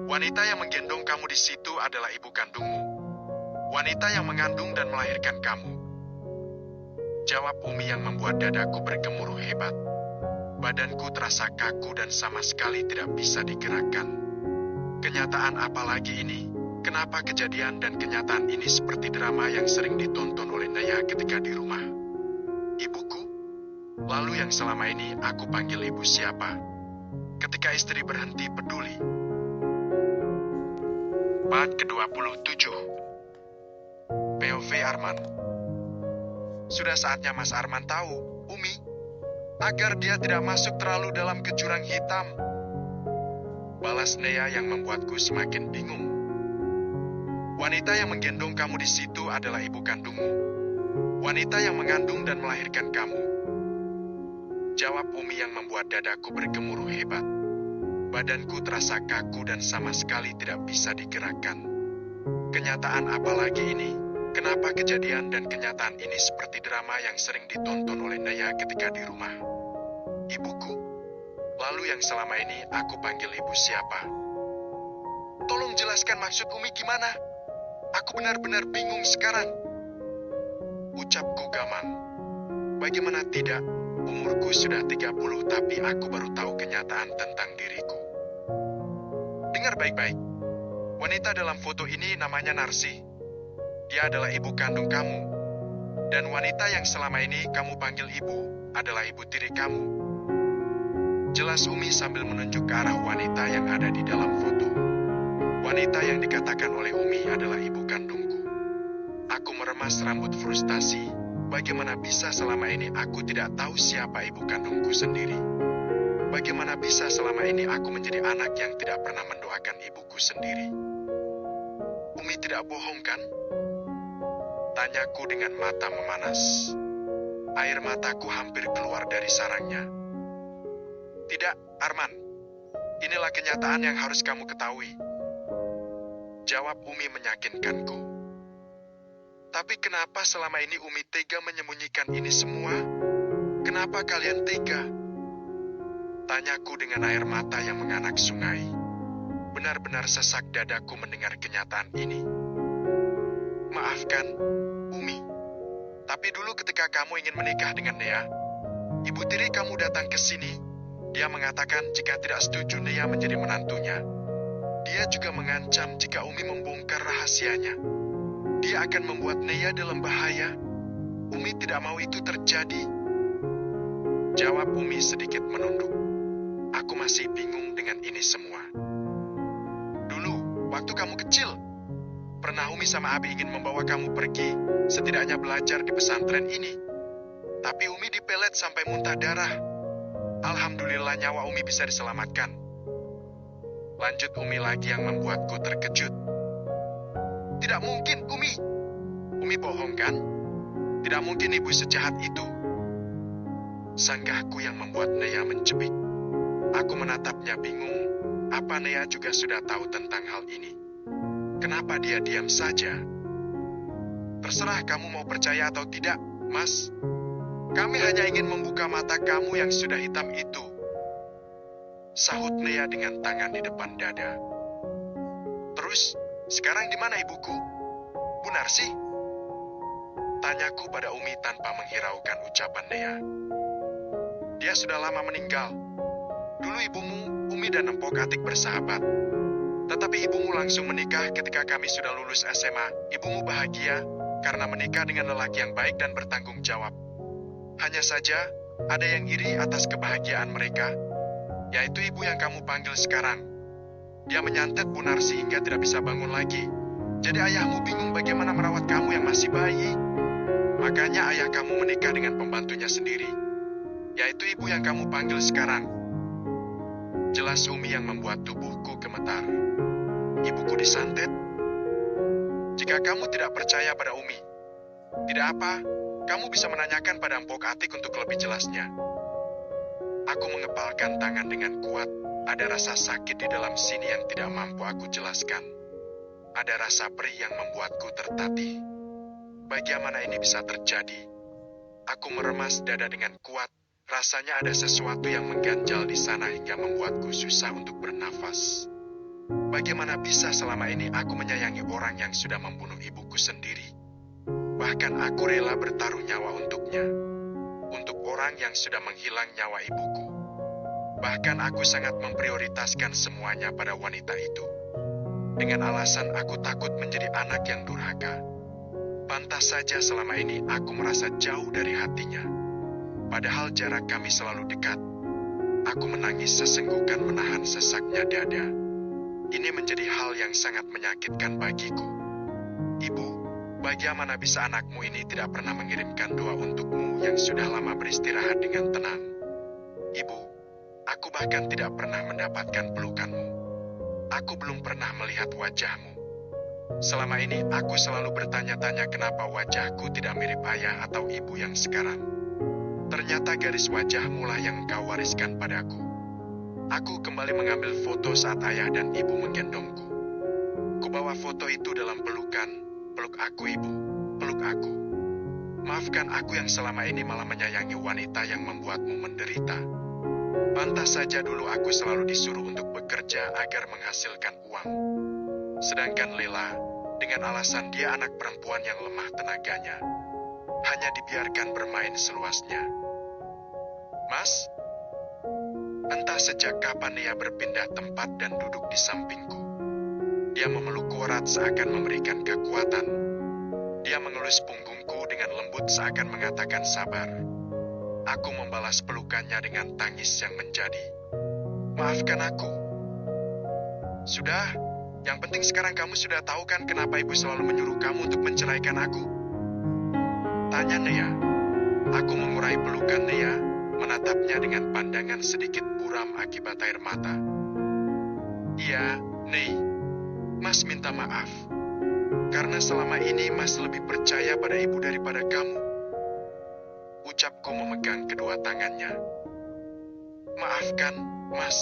Speaker 1: "Wanita yang menggendong kamu di situ adalah ibu kandungmu. Wanita yang mengandung dan melahirkan kamu," jawab Umi yang membuat dadaku bergemuruh hebat. Badanku terasa kaku dan sama sekali tidak bisa digerakkan. Kenyataan apa lagi ini? Kenapa kejadian dan kenyataan ini seperti drama yang sering ditonton oleh Naya ketika di rumah? Ibuku? Lalu yang selama ini aku panggil ibu siapa? Ketika istri berhenti peduli. Part ke-27. POV Arman. "Sudah saatnya Mas Arman tahu, Umi, agar dia tidak masuk terlalu dalam ke jurang hitam," balas Nea yang membuatku semakin bingung. "Wanita yang menggendong kamu di situ adalah ibu kandungmu. Wanita yang mengandung dan melahirkan kamu," jawab Umi yang membuat dadaku bergemuruh hebat. Badanku terasa kaku dan sama sekali tidak bisa digerakkan. Kenyataan apa lagi ini? Kenapa kejadian dan kenyataan ini seperti drama yang sering ditonton oleh Naya ketika di rumah? Ibuku? Lalu yang selama ini aku panggil ibu siapa? Tolong jelaskan maksud Umi gimana? Aku benar-benar bingung sekarang. Ucapku gamang. Bagaimana tidak? Umurku sudah 30 tapi aku baru tahu kenyataan tentang diriku. Dengar baik-baik. Wanita dalam foto ini namanya Narsi. Dia adalah ibu kandung kamu. Dan wanita yang selama ini kamu panggil ibu adalah ibu tiri kamu. Jelas Umi sambil menunjuk ke arah wanita yang ada di dalam foto. Wanita yang dikatakan oleh Umi adalah ibu kandungku. Aku meremas rambut frustasi. Bagaimana bisa selama ini aku tidak tahu siapa ibu kandungku sendiri? Bagaimana bisa selama ini aku menjadi anak yang tidak pernah mendoakan ibuku sendiri? Umi tidak bohong kan? Tanyaku dengan mata memanas. Air mataku hampir keluar dari sarangnya. Tidak, Arman. Inilah kenyataan yang harus kamu ketahui. Jawab Umi meyakinkanku. Tapi kenapa selama ini Umi tega menyembunyikan ini semua? Kenapa kalian tega? Tanyaku dengan air mata yang menganak sungai. Benar-benar sesak dadaku mendengar kenyataan ini. Maafkan, Umi. Tapi dulu ketika kamu ingin menikah dengan Nea, ibu tiri kamu datang ke sini. Dia mengatakan jika tidak setuju Nea menjadi menantunya. Dia juga mengancam jika Umi membongkar rahasianya. Dia akan membuat Nea dalam bahaya. Umi tidak mau itu terjadi. Jawab Umi sedikit menunduk. Aku masih bingung dengan ini semua. Dulu, waktu kamu kecil, pernah Umi sama Abi ingin membawa kamu pergi, setidaknya belajar di pesantren ini. Tapi Umi dipelet sampai muntah darah. Alhamdulillah nyawa Umi bisa diselamatkan. Lanjut Umi lagi yang membuatku terkejut. Tidak mungkin, Umi. Umi bohong kan? Tidak mungkin ibu sejahat itu. Sanggahku yang membuat Nea mencebik. Aku menatapnya bingung. Apa Nea juga sudah tahu tentang hal ini? Kenapa dia diam saja? Terserah kamu mau percaya atau tidak, Mas. Kami hanya ingin membuka mata kamu yang sudah hitam itu. Sahut Nea dengan tangan di depan dada. Terus, sekarang di mana ibuku? Bu Narsi? Tanyaku pada Umi tanpa menghiraukan ucapan Nea. Dia sudah lama meninggal. Dulu ibumu, Umi dan Empok Atik bersahabat. Tetapi ibumu langsung menikah ketika kami sudah lulus SMA. Ibumu bahagia karena menikah dengan lelaki yang baik dan bertanggung jawab. Hanya saja, ada yang iri atas kebahagiaan mereka, yaitu ibu yang kamu panggil sekarang. Dia menyantet Bu Narsi hingga tidak bisa bangun lagi. Jadi ayahmu bingung bagaimana merawat kamu yang masih bayi. Makanya ayah kamu menikah dengan pembantunya sendiri, yaitu ibu yang kamu panggil sekarang. Jelas Umi yang membuat tubuhku gemetar. Ibuku disantet? Jika kamu tidak percaya pada Umi, tidak apa, kamu bisa menanyakan pada Empok Atik untuk lebih jelasnya. Aku mengepalkan tangan dengan kuat. Ada rasa sakit di dalam sini yang tidak mampu aku jelaskan. Ada rasa perih yang membuatku tertatih. Bagaimana ini bisa terjadi? Aku meremas dada dengan kuat. Rasanya ada sesuatu yang mengganjal di sana hingga membuatku susah untuk bernafas. Bagaimana bisa selama ini aku menyayangi orang yang sudah membunuh ibuku sendiri? Bahkan aku rela bertaruh nyawa untuknya. Untuk orang yang sudah menghilang nyawa ibuku. Bahkan aku sangat memprioritaskan semuanya pada wanita itu. Dengan alasan aku takut menjadi anak yang durhaka. Pantas saja selama ini aku merasa jauh dari hatinya. Padahal jarak kami selalu dekat. Aku menangis sesenggukan menahan sesaknya dada. Ini menjadi hal yang sangat menyakitkan bagiku. Ibu, bagaimana bisa anakmu ini tidak pernah mengirimkan doa untukmu yang sudah lama beristirahat dengan tenang? Ibu, aku bahkan tidak pernah mendapatkan pelukanmu. Aku belum pernah melihat wajahmu. Selama ini aku selalu bertanya-tanya kenapa wajahku tidak mirip ayah atau ibu yang sekarang. Ternyata garis wajahmu lah yang engkau wariskan padaku. Aku kembali mengambil foto saat ayah dan ibu menggendongku. Kubawa foto itu dalam pelukan. Peluk aku ibu, peluk aku. Maafkan aku yang selama ini malah menyayangi wanita yang membuatmu menderita. Pantas saja dulu aku selalu disuruh untuk bekerja agar menghasilkan uang. Sedangkan Lela, dengan alasan dia anak perempuan yang lemah tenaganya, hanya dibiarkan bermain seluasnya. Mas, entah sejak kapan Nia berpindah tempat dan duduk di sampingku. Dia memelukku erat seakan memberikan kekuatan. Dia mengelus punggungku dengan lembut seakan mengatakan sabar. Aku membalas pelukannya dengan tangis yang menjadi, "Maafkan aku." "Sudah, yang penting sekarang kamu sudah tahu kan kenapa ibu selalu menyuruh kamu untuk menceraikan aku?" tanya Nea. Aku mengurai pelukan Nea, menatapnya dengan pandangan sedikit buram akibat air mata. "Iya, Nei. Mas minta maaf. Karena selama ini Mas lebih percaya pada ibu daripada kamu." Ucapku memegang kedua tangannya. "Maafkan, Mas.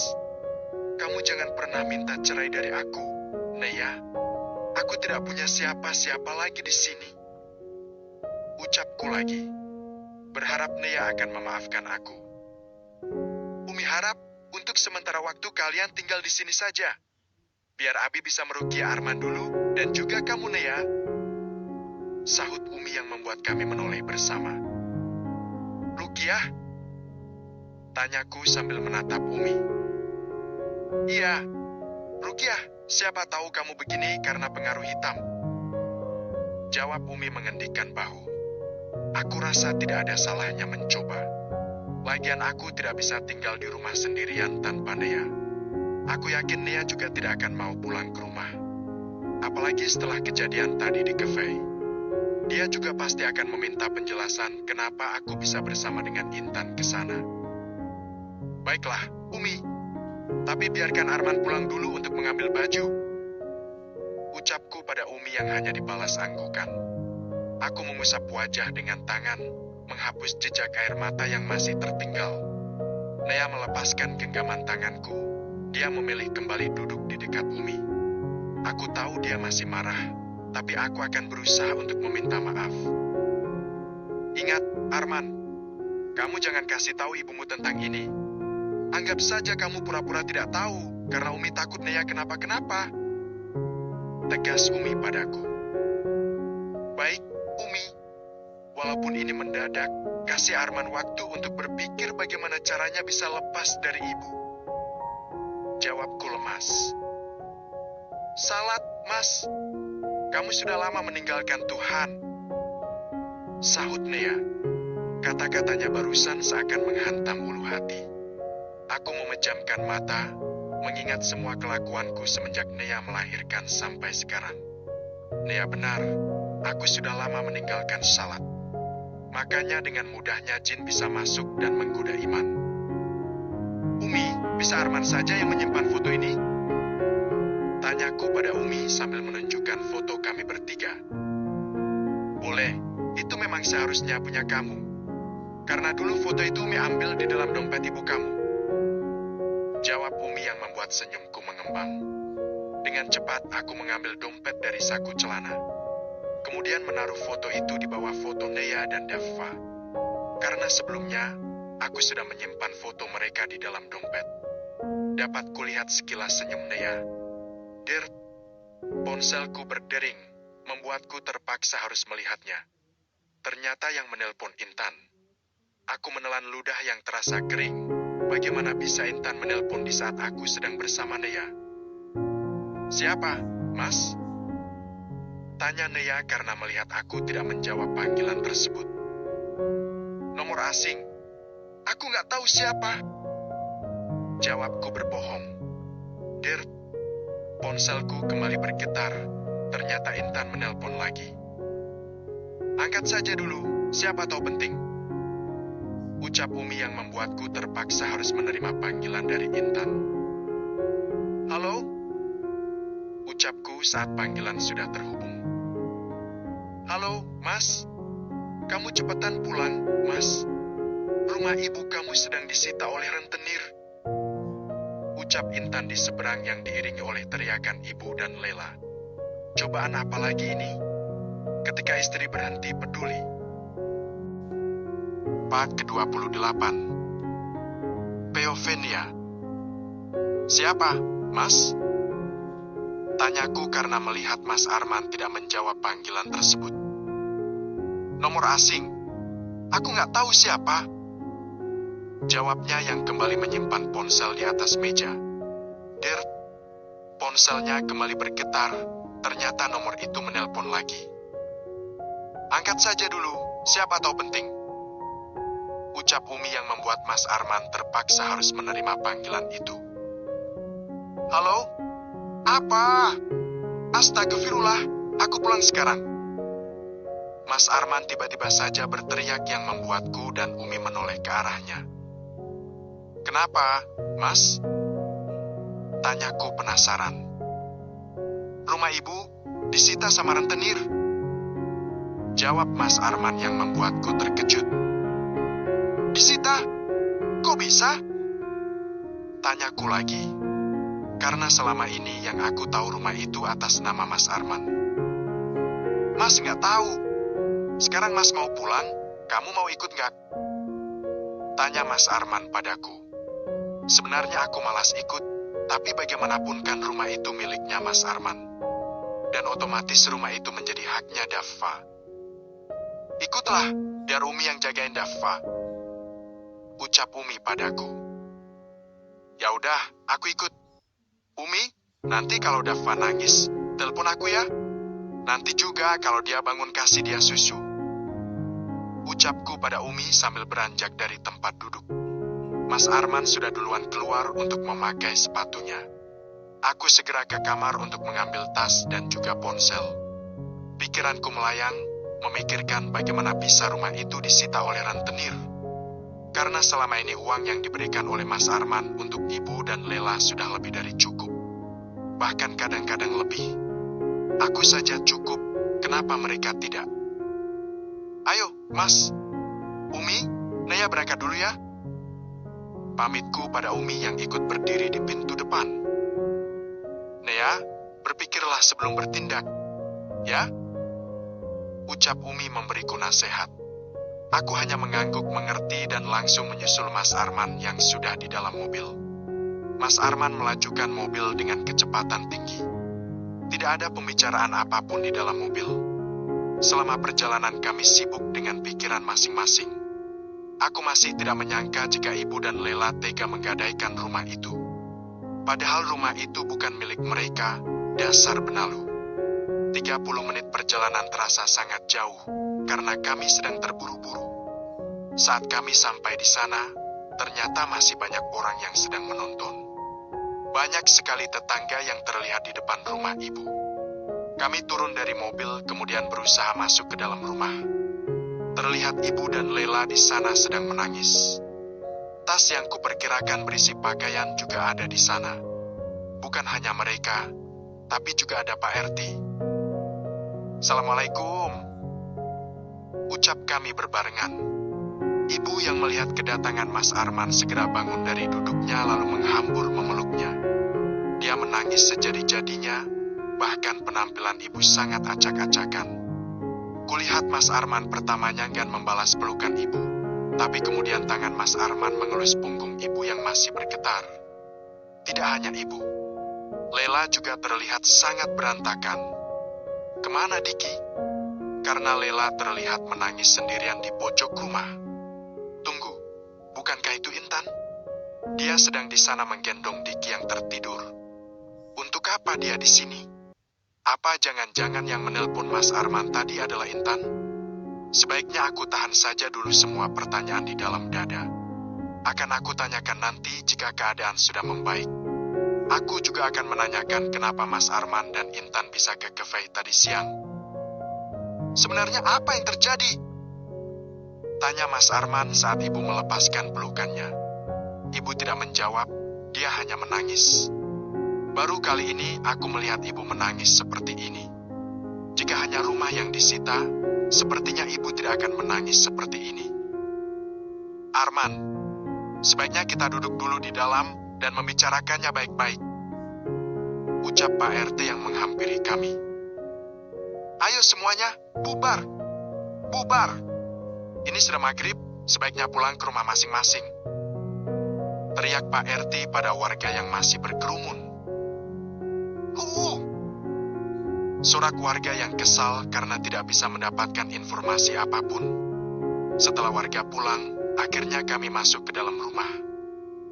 Speaker 1: Kamu jangan pernah minta cerai dari aku, Nea. Aku tidak punya siapa-siapa lagi di sini." Ucapku lagi. Berharap Nea akan memaafkan aku. "Umi harap untuk sementara waktu kalian tinggal di sini saja. Biar Abi bisa meruqyah Arman dulu dan juga kamu, Nea," sahut Umi yang membuat kami menoleh bersama. "Ruqyah?" tanyaku sambil menatap Umi. "Iya, Ruqyah, siapa tahu kamu begini karena pengaruh hitam," jawab Umi mengendikkan bahu. Aku rasa tidak ada salahnya mencoba. Lagian aku tidak bisa tinggal di rumah sendirian tanpa Nea. Aku yakin Nea juga tidak akan mau pulang ke rumah. Apalagi setelah kejadian tadi di kafe. Dia juga pasti akan meminta penjelasan kenapa aku bisa bersama dengan Intan ke sana. "Baiklah, Umi. Tapi biarkan Arman pulang dulu untuk mengambil baju," ucapku pada Umi yang hanya dibalas anggukan. Aku mengusap wajah dengan tangan, menghapus jejak air mata yang masih tertinggal. Nea melepaskan genggaman tanganku. Dia memilih kembali duduk di dekat Umi. Aku tahu dia masih marah, tapi aku akan berusaha untuk meminta maaf. "Ingat, Arman, kamu jangan kasih tahu ibumu tentang ini. Anggap saja kamu pura-pura tidak tahu, karena Umi takut Nea kenapa-kenapa," tegas Umi padaku. "Baik, Umi. Walaupun ini mendadak, kasih Arman waktu untuk berpikir bagaimana caranya bisa lepas dari ibu," jawabku lemas. "Salat, Mas. Kamu sudah lama meninggalkan Tuhan," sahut Nea. Kata-katanya barusan seakan menghantam ulu hati. Aku memejamkan mata, mengingat semua kelakuanku semenjak Nea melahirkan sampai sekarang. Nea benar, aku sudah lama meninggalkan salat. Makanya dengan mudahnya jin bisa masuk dan menggoda iman. "Umi, bisa Arman saja yang menyimpan foto ini?" tanyaku pada Umi sambil menunjukkan foto kami bertiga. "Boleh, itu memang seharusnya punya kamu. Karena dulu foto itu Umi ambil di dalam dompet ibu kamu," jawab Umi yang membuat senyumku mengembang. Dengan cepat aku mengambil dompet dari saku celana. Kemudian menaruh foto itu di bawah foto Nea dan Dava. Karena sebelumnya, aku sudah menyimpan foto mereka di dalam dompet. Dapat kulihat sekilas senyum Nea. "Der." Ponselku berdering, membuatku terpaksa harus melihatnya. Ternyata yang menelpon Intan. Aku menelan ludah yang terasa kering. Bagaimana bisa Intan menelpon di saat aku sedang bersama Nea? "Siapa, Mas?" tanya Nea karena melihat aku tidak menjawab panggilan tersebut. "Nomor asing. Aku nggak tahu siapa," jawabku berbohong. "Der." Ponselku kembali bergetar. Ternyata Intan menelpon lagi. "Angkat saja dulu, siapa tahu penting," ucap Umi yang membuatku terpaksa harus menerima panggilan dari Intan. "Halo?" ucapku saat panggilan sudah terhubung. "Halo, Mas. Kamu cepetan pulang, Mas. Rumah ibu kamu sedang disita oleh rentenir," ucap Intan di seberang yang diiringi oleh teriakan ibu dan Lela. Cobaan apa lagi ini? Ketika istri berhenti peduli. Part ke-28. POV Nia. Siapa, Mas? Tanyaku karena melihat Mas Arman tidak menjawab panggilan tersebut. Nomor asing. Aku nggak tahu siapa. Jawabnya yang kembali menyimpan ponsel di atas meja. Der, ponselnya kembali bergetar. Ternyata nomor itu menelpon lagi. Angkat saja dulu, siapa tahu penting. Ucap Umi yang membuat Mas Arman terpaksa harus menerima panggilan itu. Halo? Apa? Astagfirullah, aku pulang sekarang. Mas Arman tiba-tiba saja berteriak yang membuatku dan Umi menoleh ke arahnya. Kenapa, Mas? Tanyaku penasaran. Rumah ibu disita sama rentenir. Jawab Mas Arman yang membuatku terkejut. Disita? Kok bisa? Tanyaku lagi. Karena selama ini yang aku tahu rumah itu atas nama Mas Arman. Mas nggak tahu. Sekarang Mas mau pulang, kamu mau ikut nggak? Tanya Mas Arman padaku. Sebenarnya aku malas ikut, tapi bagaimanapun kan rumah itu miliknya Mas Arman. Dan otomatis rumah itu menjadi haknya Daffa. Ikutlah, biar Umi yang jagain Daffa. Ucap Umi padaku. Ya udah, aku ikut. Umi, nanti kalau Daffa nangis, telepon aku ya. Nanti juga kalau dia bangun kasih dia susu. Ucapku pada Umi sambil beranjak dari tempat duduk. Mas Arman sudah duluan keluar untuk memakai sepatunya. Aku segera ke kamar untuk mengambil tas dan juga ponsel. Pikiranku melayang, memikirkan bagaimana bisa rumah itu disita oleh rentenir. Karena selama ini uang yang diberikan oleh Mas Arman untuk ibu dan Lela sudah lebih dari cukup. Bahkan kadang-kadang lebih. Aku saja cukup, kenapa mereka tidak? Ayo, Mas. Umi, Naya berangkat dulu ya. Pamitku pada Umi yang ikut berdiri di pintu depan. Nea, berpikirlah sebelum bertindak, ya? Ucap Umi memberiku nasihat. Aku hanya mengangguk mengerti dan langsung menyusul Mas Arman yang sudah di dalam mobil. Mas Arman melajukan mobil dengan kecepatan tinggi. Tidak ada pembicaraan apapun di dalam mobil. Selama perjalanan kami sibuk dengan pikiran masing-masing. Aku masih tidak menyangka jika ibu dan Lela tega menggadaikan rumah itu. Padahal rumah itu bukan milik mereka, dasar benalu. 30 menit perjalanan terasa sangat jauh, karena kami sedang terburu-buru. Saat kami sampai di sana, ternyata masih banyak orang yang sedang menonton. Banyak sekali tetangga yang terlihat di depan rumah ibu. Kami turun dari mobil, kemudian berusaha masuk ke dalam rumah. Terlihat ibu dan Lela di sana sedang menangis. Tas yang kuperkirakan berisi pakaian juga ada di sana. Bukan hanya mereka, tapi juga ada Pak RT. Assalamualaikum. Ucap kami berbarengan. Ibu yang melihat kedatangan Mas Arman segera bangun dari duduknya lalu menghambur memeluknya. Dia menangis sejadi-jadinya, bahkan penampilan ibu sangat acak-acakan. Kulihat Mas Arman pertamanya enggan membalas pelukan ibu. Tapi kemudian tangan Mas Arman mengelus punggung ibu yang masih bergetar. Tidak hanya ibu. Lela juga terlihat sangat berantakan. Kemana Diki? Karena Lela terlihat menangis sendirian di pojok rumah. Tunggu, bukankah itu Intan? Dia sedang di sana menggendong Diki yang tertidur. Untuk apa dia di sini? Apa jangan-jangan yang menelpon Mas Arman tadi adalah Intan? Sebaiknya aku tahan saja dulu semua pertanyaan di dalam dada. Akan aku tanyakan nanti jika keadaan sudah membaik. Aku juga akan menanyakan kenapa Mas Arman dan Intan bisa ke cafe tadi siang. Sebenarnya apa yang terjadi? Tanya Mas Arman saat ibu melepaskan pelukannya. Ibu tidak menjawab, dia hanya menangis. Baru kali ini aku melihat ibu menangis seperti ini. Jika hanya rumah yang disita, sepertinya ibu tidak akan menangis seperti ini. Arman, sebaiknya kita duduk dulu di dalam dan membicarakannya baik-baik. Ucap Pak RT yang menghampiri kami. Ayo semuanya, bubar. Bubar. Ini sudah maghrib, sebaiknya pulang ke rumah masing-masing. teriak Pak RT pada warga yang masih berkerumun. Sorak warga yang kesal karena tidak bisa mendapatkan informasi apapun. Setelah warga pulang, akhirnya kami masuk ke dalam rumah.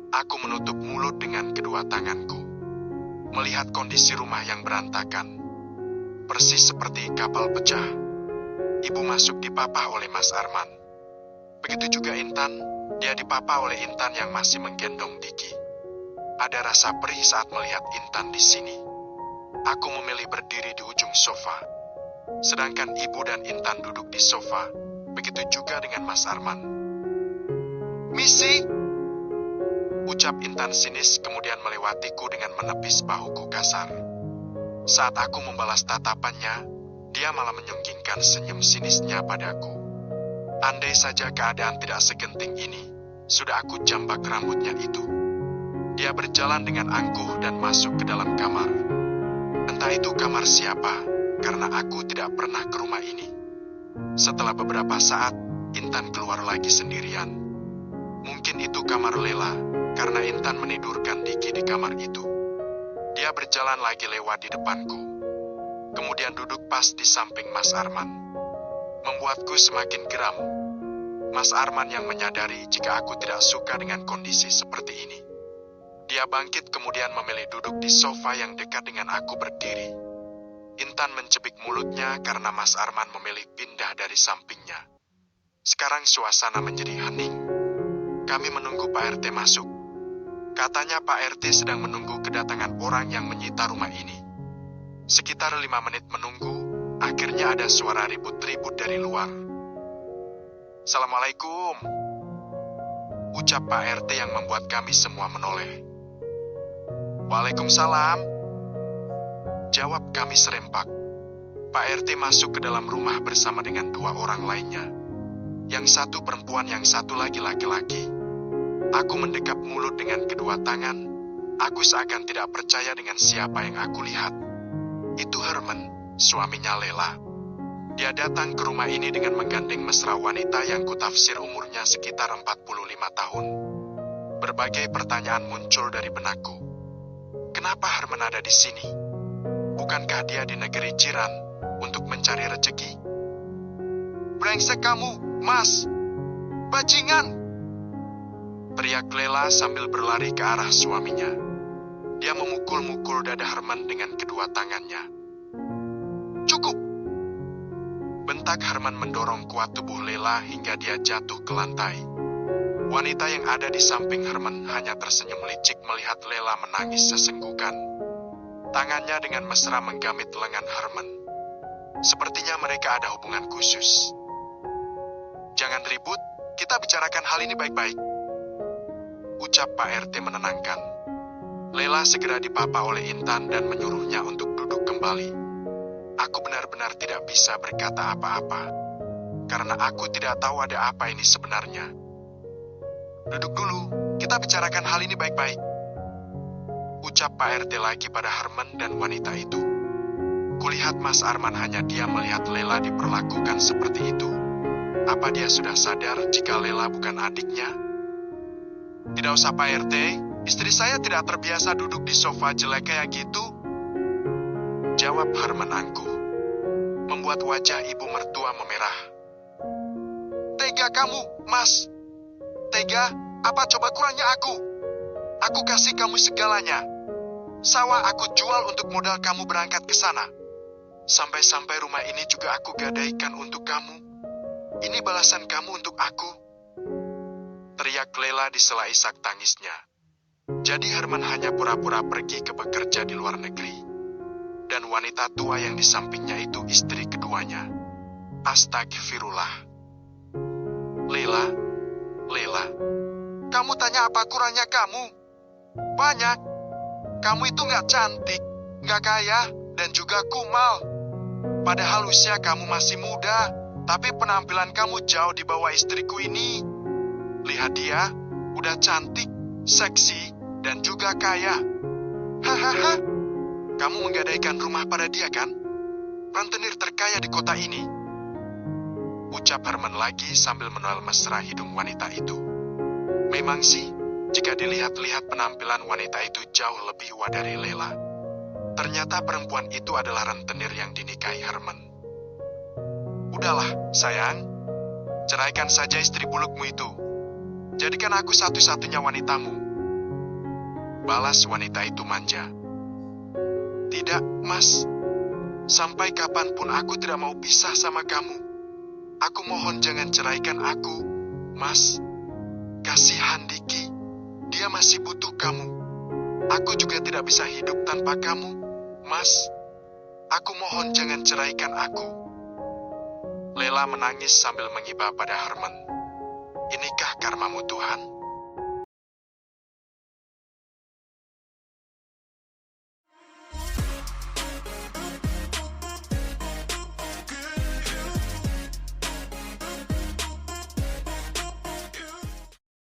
Speaker 1: Aku menutup mulut dengan kedua tanganku. Melihat kondisi rumah yang berantakan, persis seperti kapal pecah. Ibu masuk dipapah oleh Mas Arman. Begitu juga Intan, dia dipapah oleh Intan yang masih menggendong Diki. Ada rasa perih saat melihat Intan di sini. Aku memilih berdiri di ujung sofa, sedangkan ibu dan Intan duduk di sofa. Begitu juga dengan Mas Arman. "Misi!" ucap Intan sinis kemudian melewatiku dengan menepis bahuku kasar. Saat aku membalas tatapannya, dia malah menyunggingkan senyum sinisnya padaku. Andai saja keadaan tidak segenting ini, sudah aku jambak rambutnya itu. Dia berjalan dengan angkuh dan masuk ke dalam kamar. Entah itu kamar siapa, karena aku tidak pernah ke rumah ini. Setelah beberapa saat, Intan keluar lagi sendirian. Mungkin itu kamar Lela, karena Intan menidurkan Diki di kamar itu. Dia berjalan lagi lewat di depanku. Kemudian duduk pas di samping Mas Arman. Membuatku semakin geram. Mas Arman yang menyadari jika aku tidak suka dengan kondisi seperti ini. Dia bangkit kemudian memilih duduk di sofa yang dekat dengan aku berdiri. Intan mencebik mulutnya karena Mas Arman memilih pindah dari sampingnya. Sekarang suasana menjadi hening. Kami menunggu Pak RT masuk. Katanya Pak RT sedang menunggu kedatangan orang yang menyita rumah ini. Sekitar 5 menit menunggu, akhirnya ada suara ribut-ribut dari luar. "Assalamualaikum," ucap Pak RT yang membuat kami semua menoleh. "Waalaikumsalam," jawab kami serempak. Pak RT masuk ke dalam rumah bersama dengan 2 orang lainnya. Yang satu perempuan, yang satu lagi laki-laki. Aku mendekap mulut dengan kedua tangan. Aku seakan tidak percaya dengan siapa yang aku lihat. Itu Herman, suaminya Lela. Dia datang ke rumah ini dengan menggandeng mesra wanita yang kutafsir umurnya sekitar 45 tahun. Berbagai pertanyaan muncul dari benakku. Kenapa Herman ada di sini? Bukankah dia di negeri jiran untuk mencari rezeki? "Brengsek kamu, Mas! Bajingan!" teriak Lela sambil berlari ke arah suaminya. Dia memukul-mukul dada Herman dengan kedua tangannya. "Cukup!" bentak Herman mendorong kuat tubuh Lela hingga dia jatuh ke lantai. Wanita yang ada di samping Herman hanya tersenyum licik melihat Lela menangis sesenggukan. Tangannya dengan mesra menggamit lengan Herman. Sepertinya mereka ada hubungan khusus. "Jangan ribut, kita bicarakan hal ini baik-baik," ucap Pak RT menenangkan. Lela segera dipapa oleh Intan dan menyuruhnya untuk duduk kembali. Aku benar-benar tidak bisa berkata apa-apa, karena aku tidak tahu ada apa ini sebenarnya. "Duduk dulu, kita bicarakan hal ini baik-baik," ucap Pak RT lagi pada Herman dan wanita itu. Kulihat Mas Arman hanya diam melihat Lela diperlakukan seperti itu. Apa dia sudah sadar jika Lela bukan adiknya? "Tidak usah Pak RT, istri saya tidak terbiasa duduk di sofa jelek kayak gitu," jawab Herman angkuh. Membuat wajah ibu mertua memerah. "Tega kamu, Mas. Tega, apa coba kurangnya aku? Aku kasih kamu segalanya. Sawah aku jual untuk modal kamu berangkat ke sana. Sampai-sampai rumah ini juga aku gadaikan untuk kamu. Ini balasan kamu untuk aku," teriak Lela di sela isak tangisnya. Jadi Herman hanya pura-pura pergi ke bekerja di luar negeri. Dan wanita tua yang di sampingnya itu istri keduanya. Astagfirullah. "Lela, Lela, kamu tanya apa kurangnya kamu? Banyak. Kamu itu gak cantik, gak kaya, dan juga kumal. Padahal usia kamu masih muda, tapi penampilan kamu jauh di bawah istriku ini. Lihat dia, udah cantik, seksi, dan juga kaya. Hahaha. Kamu menggadaikan rumah pada dia kan? Rentenir terkaya di kota ini," ucap Herman lagi sambil menoel mesra hidung wanita itu. Memang sih, Jika dilihat-lihat penampilan wanita itu jauh lebih tua dari Lela. Ternyata perempuan itu adalah rentenir yang dinikahi Herman. Udahlah, sayang. Ceraikan saja istri bulukmu itu. Jadikan aku satu-satunya wanitamu. Balas wanita itu manja. Tidak, Mas. Sampai kapanpun aku tidak mau pisah sama kamu. Aku mohon jangan ceraikan aku, Mas. Kasihan Diki. Dia masih butuh kamu. Aku juga tidak bisa hidup tanpa kamu, Mas. Aku mohon jangan ceraikan aku. Lela menangis sambil mengiba pada Herman. Inikah karmamu, Tuhan?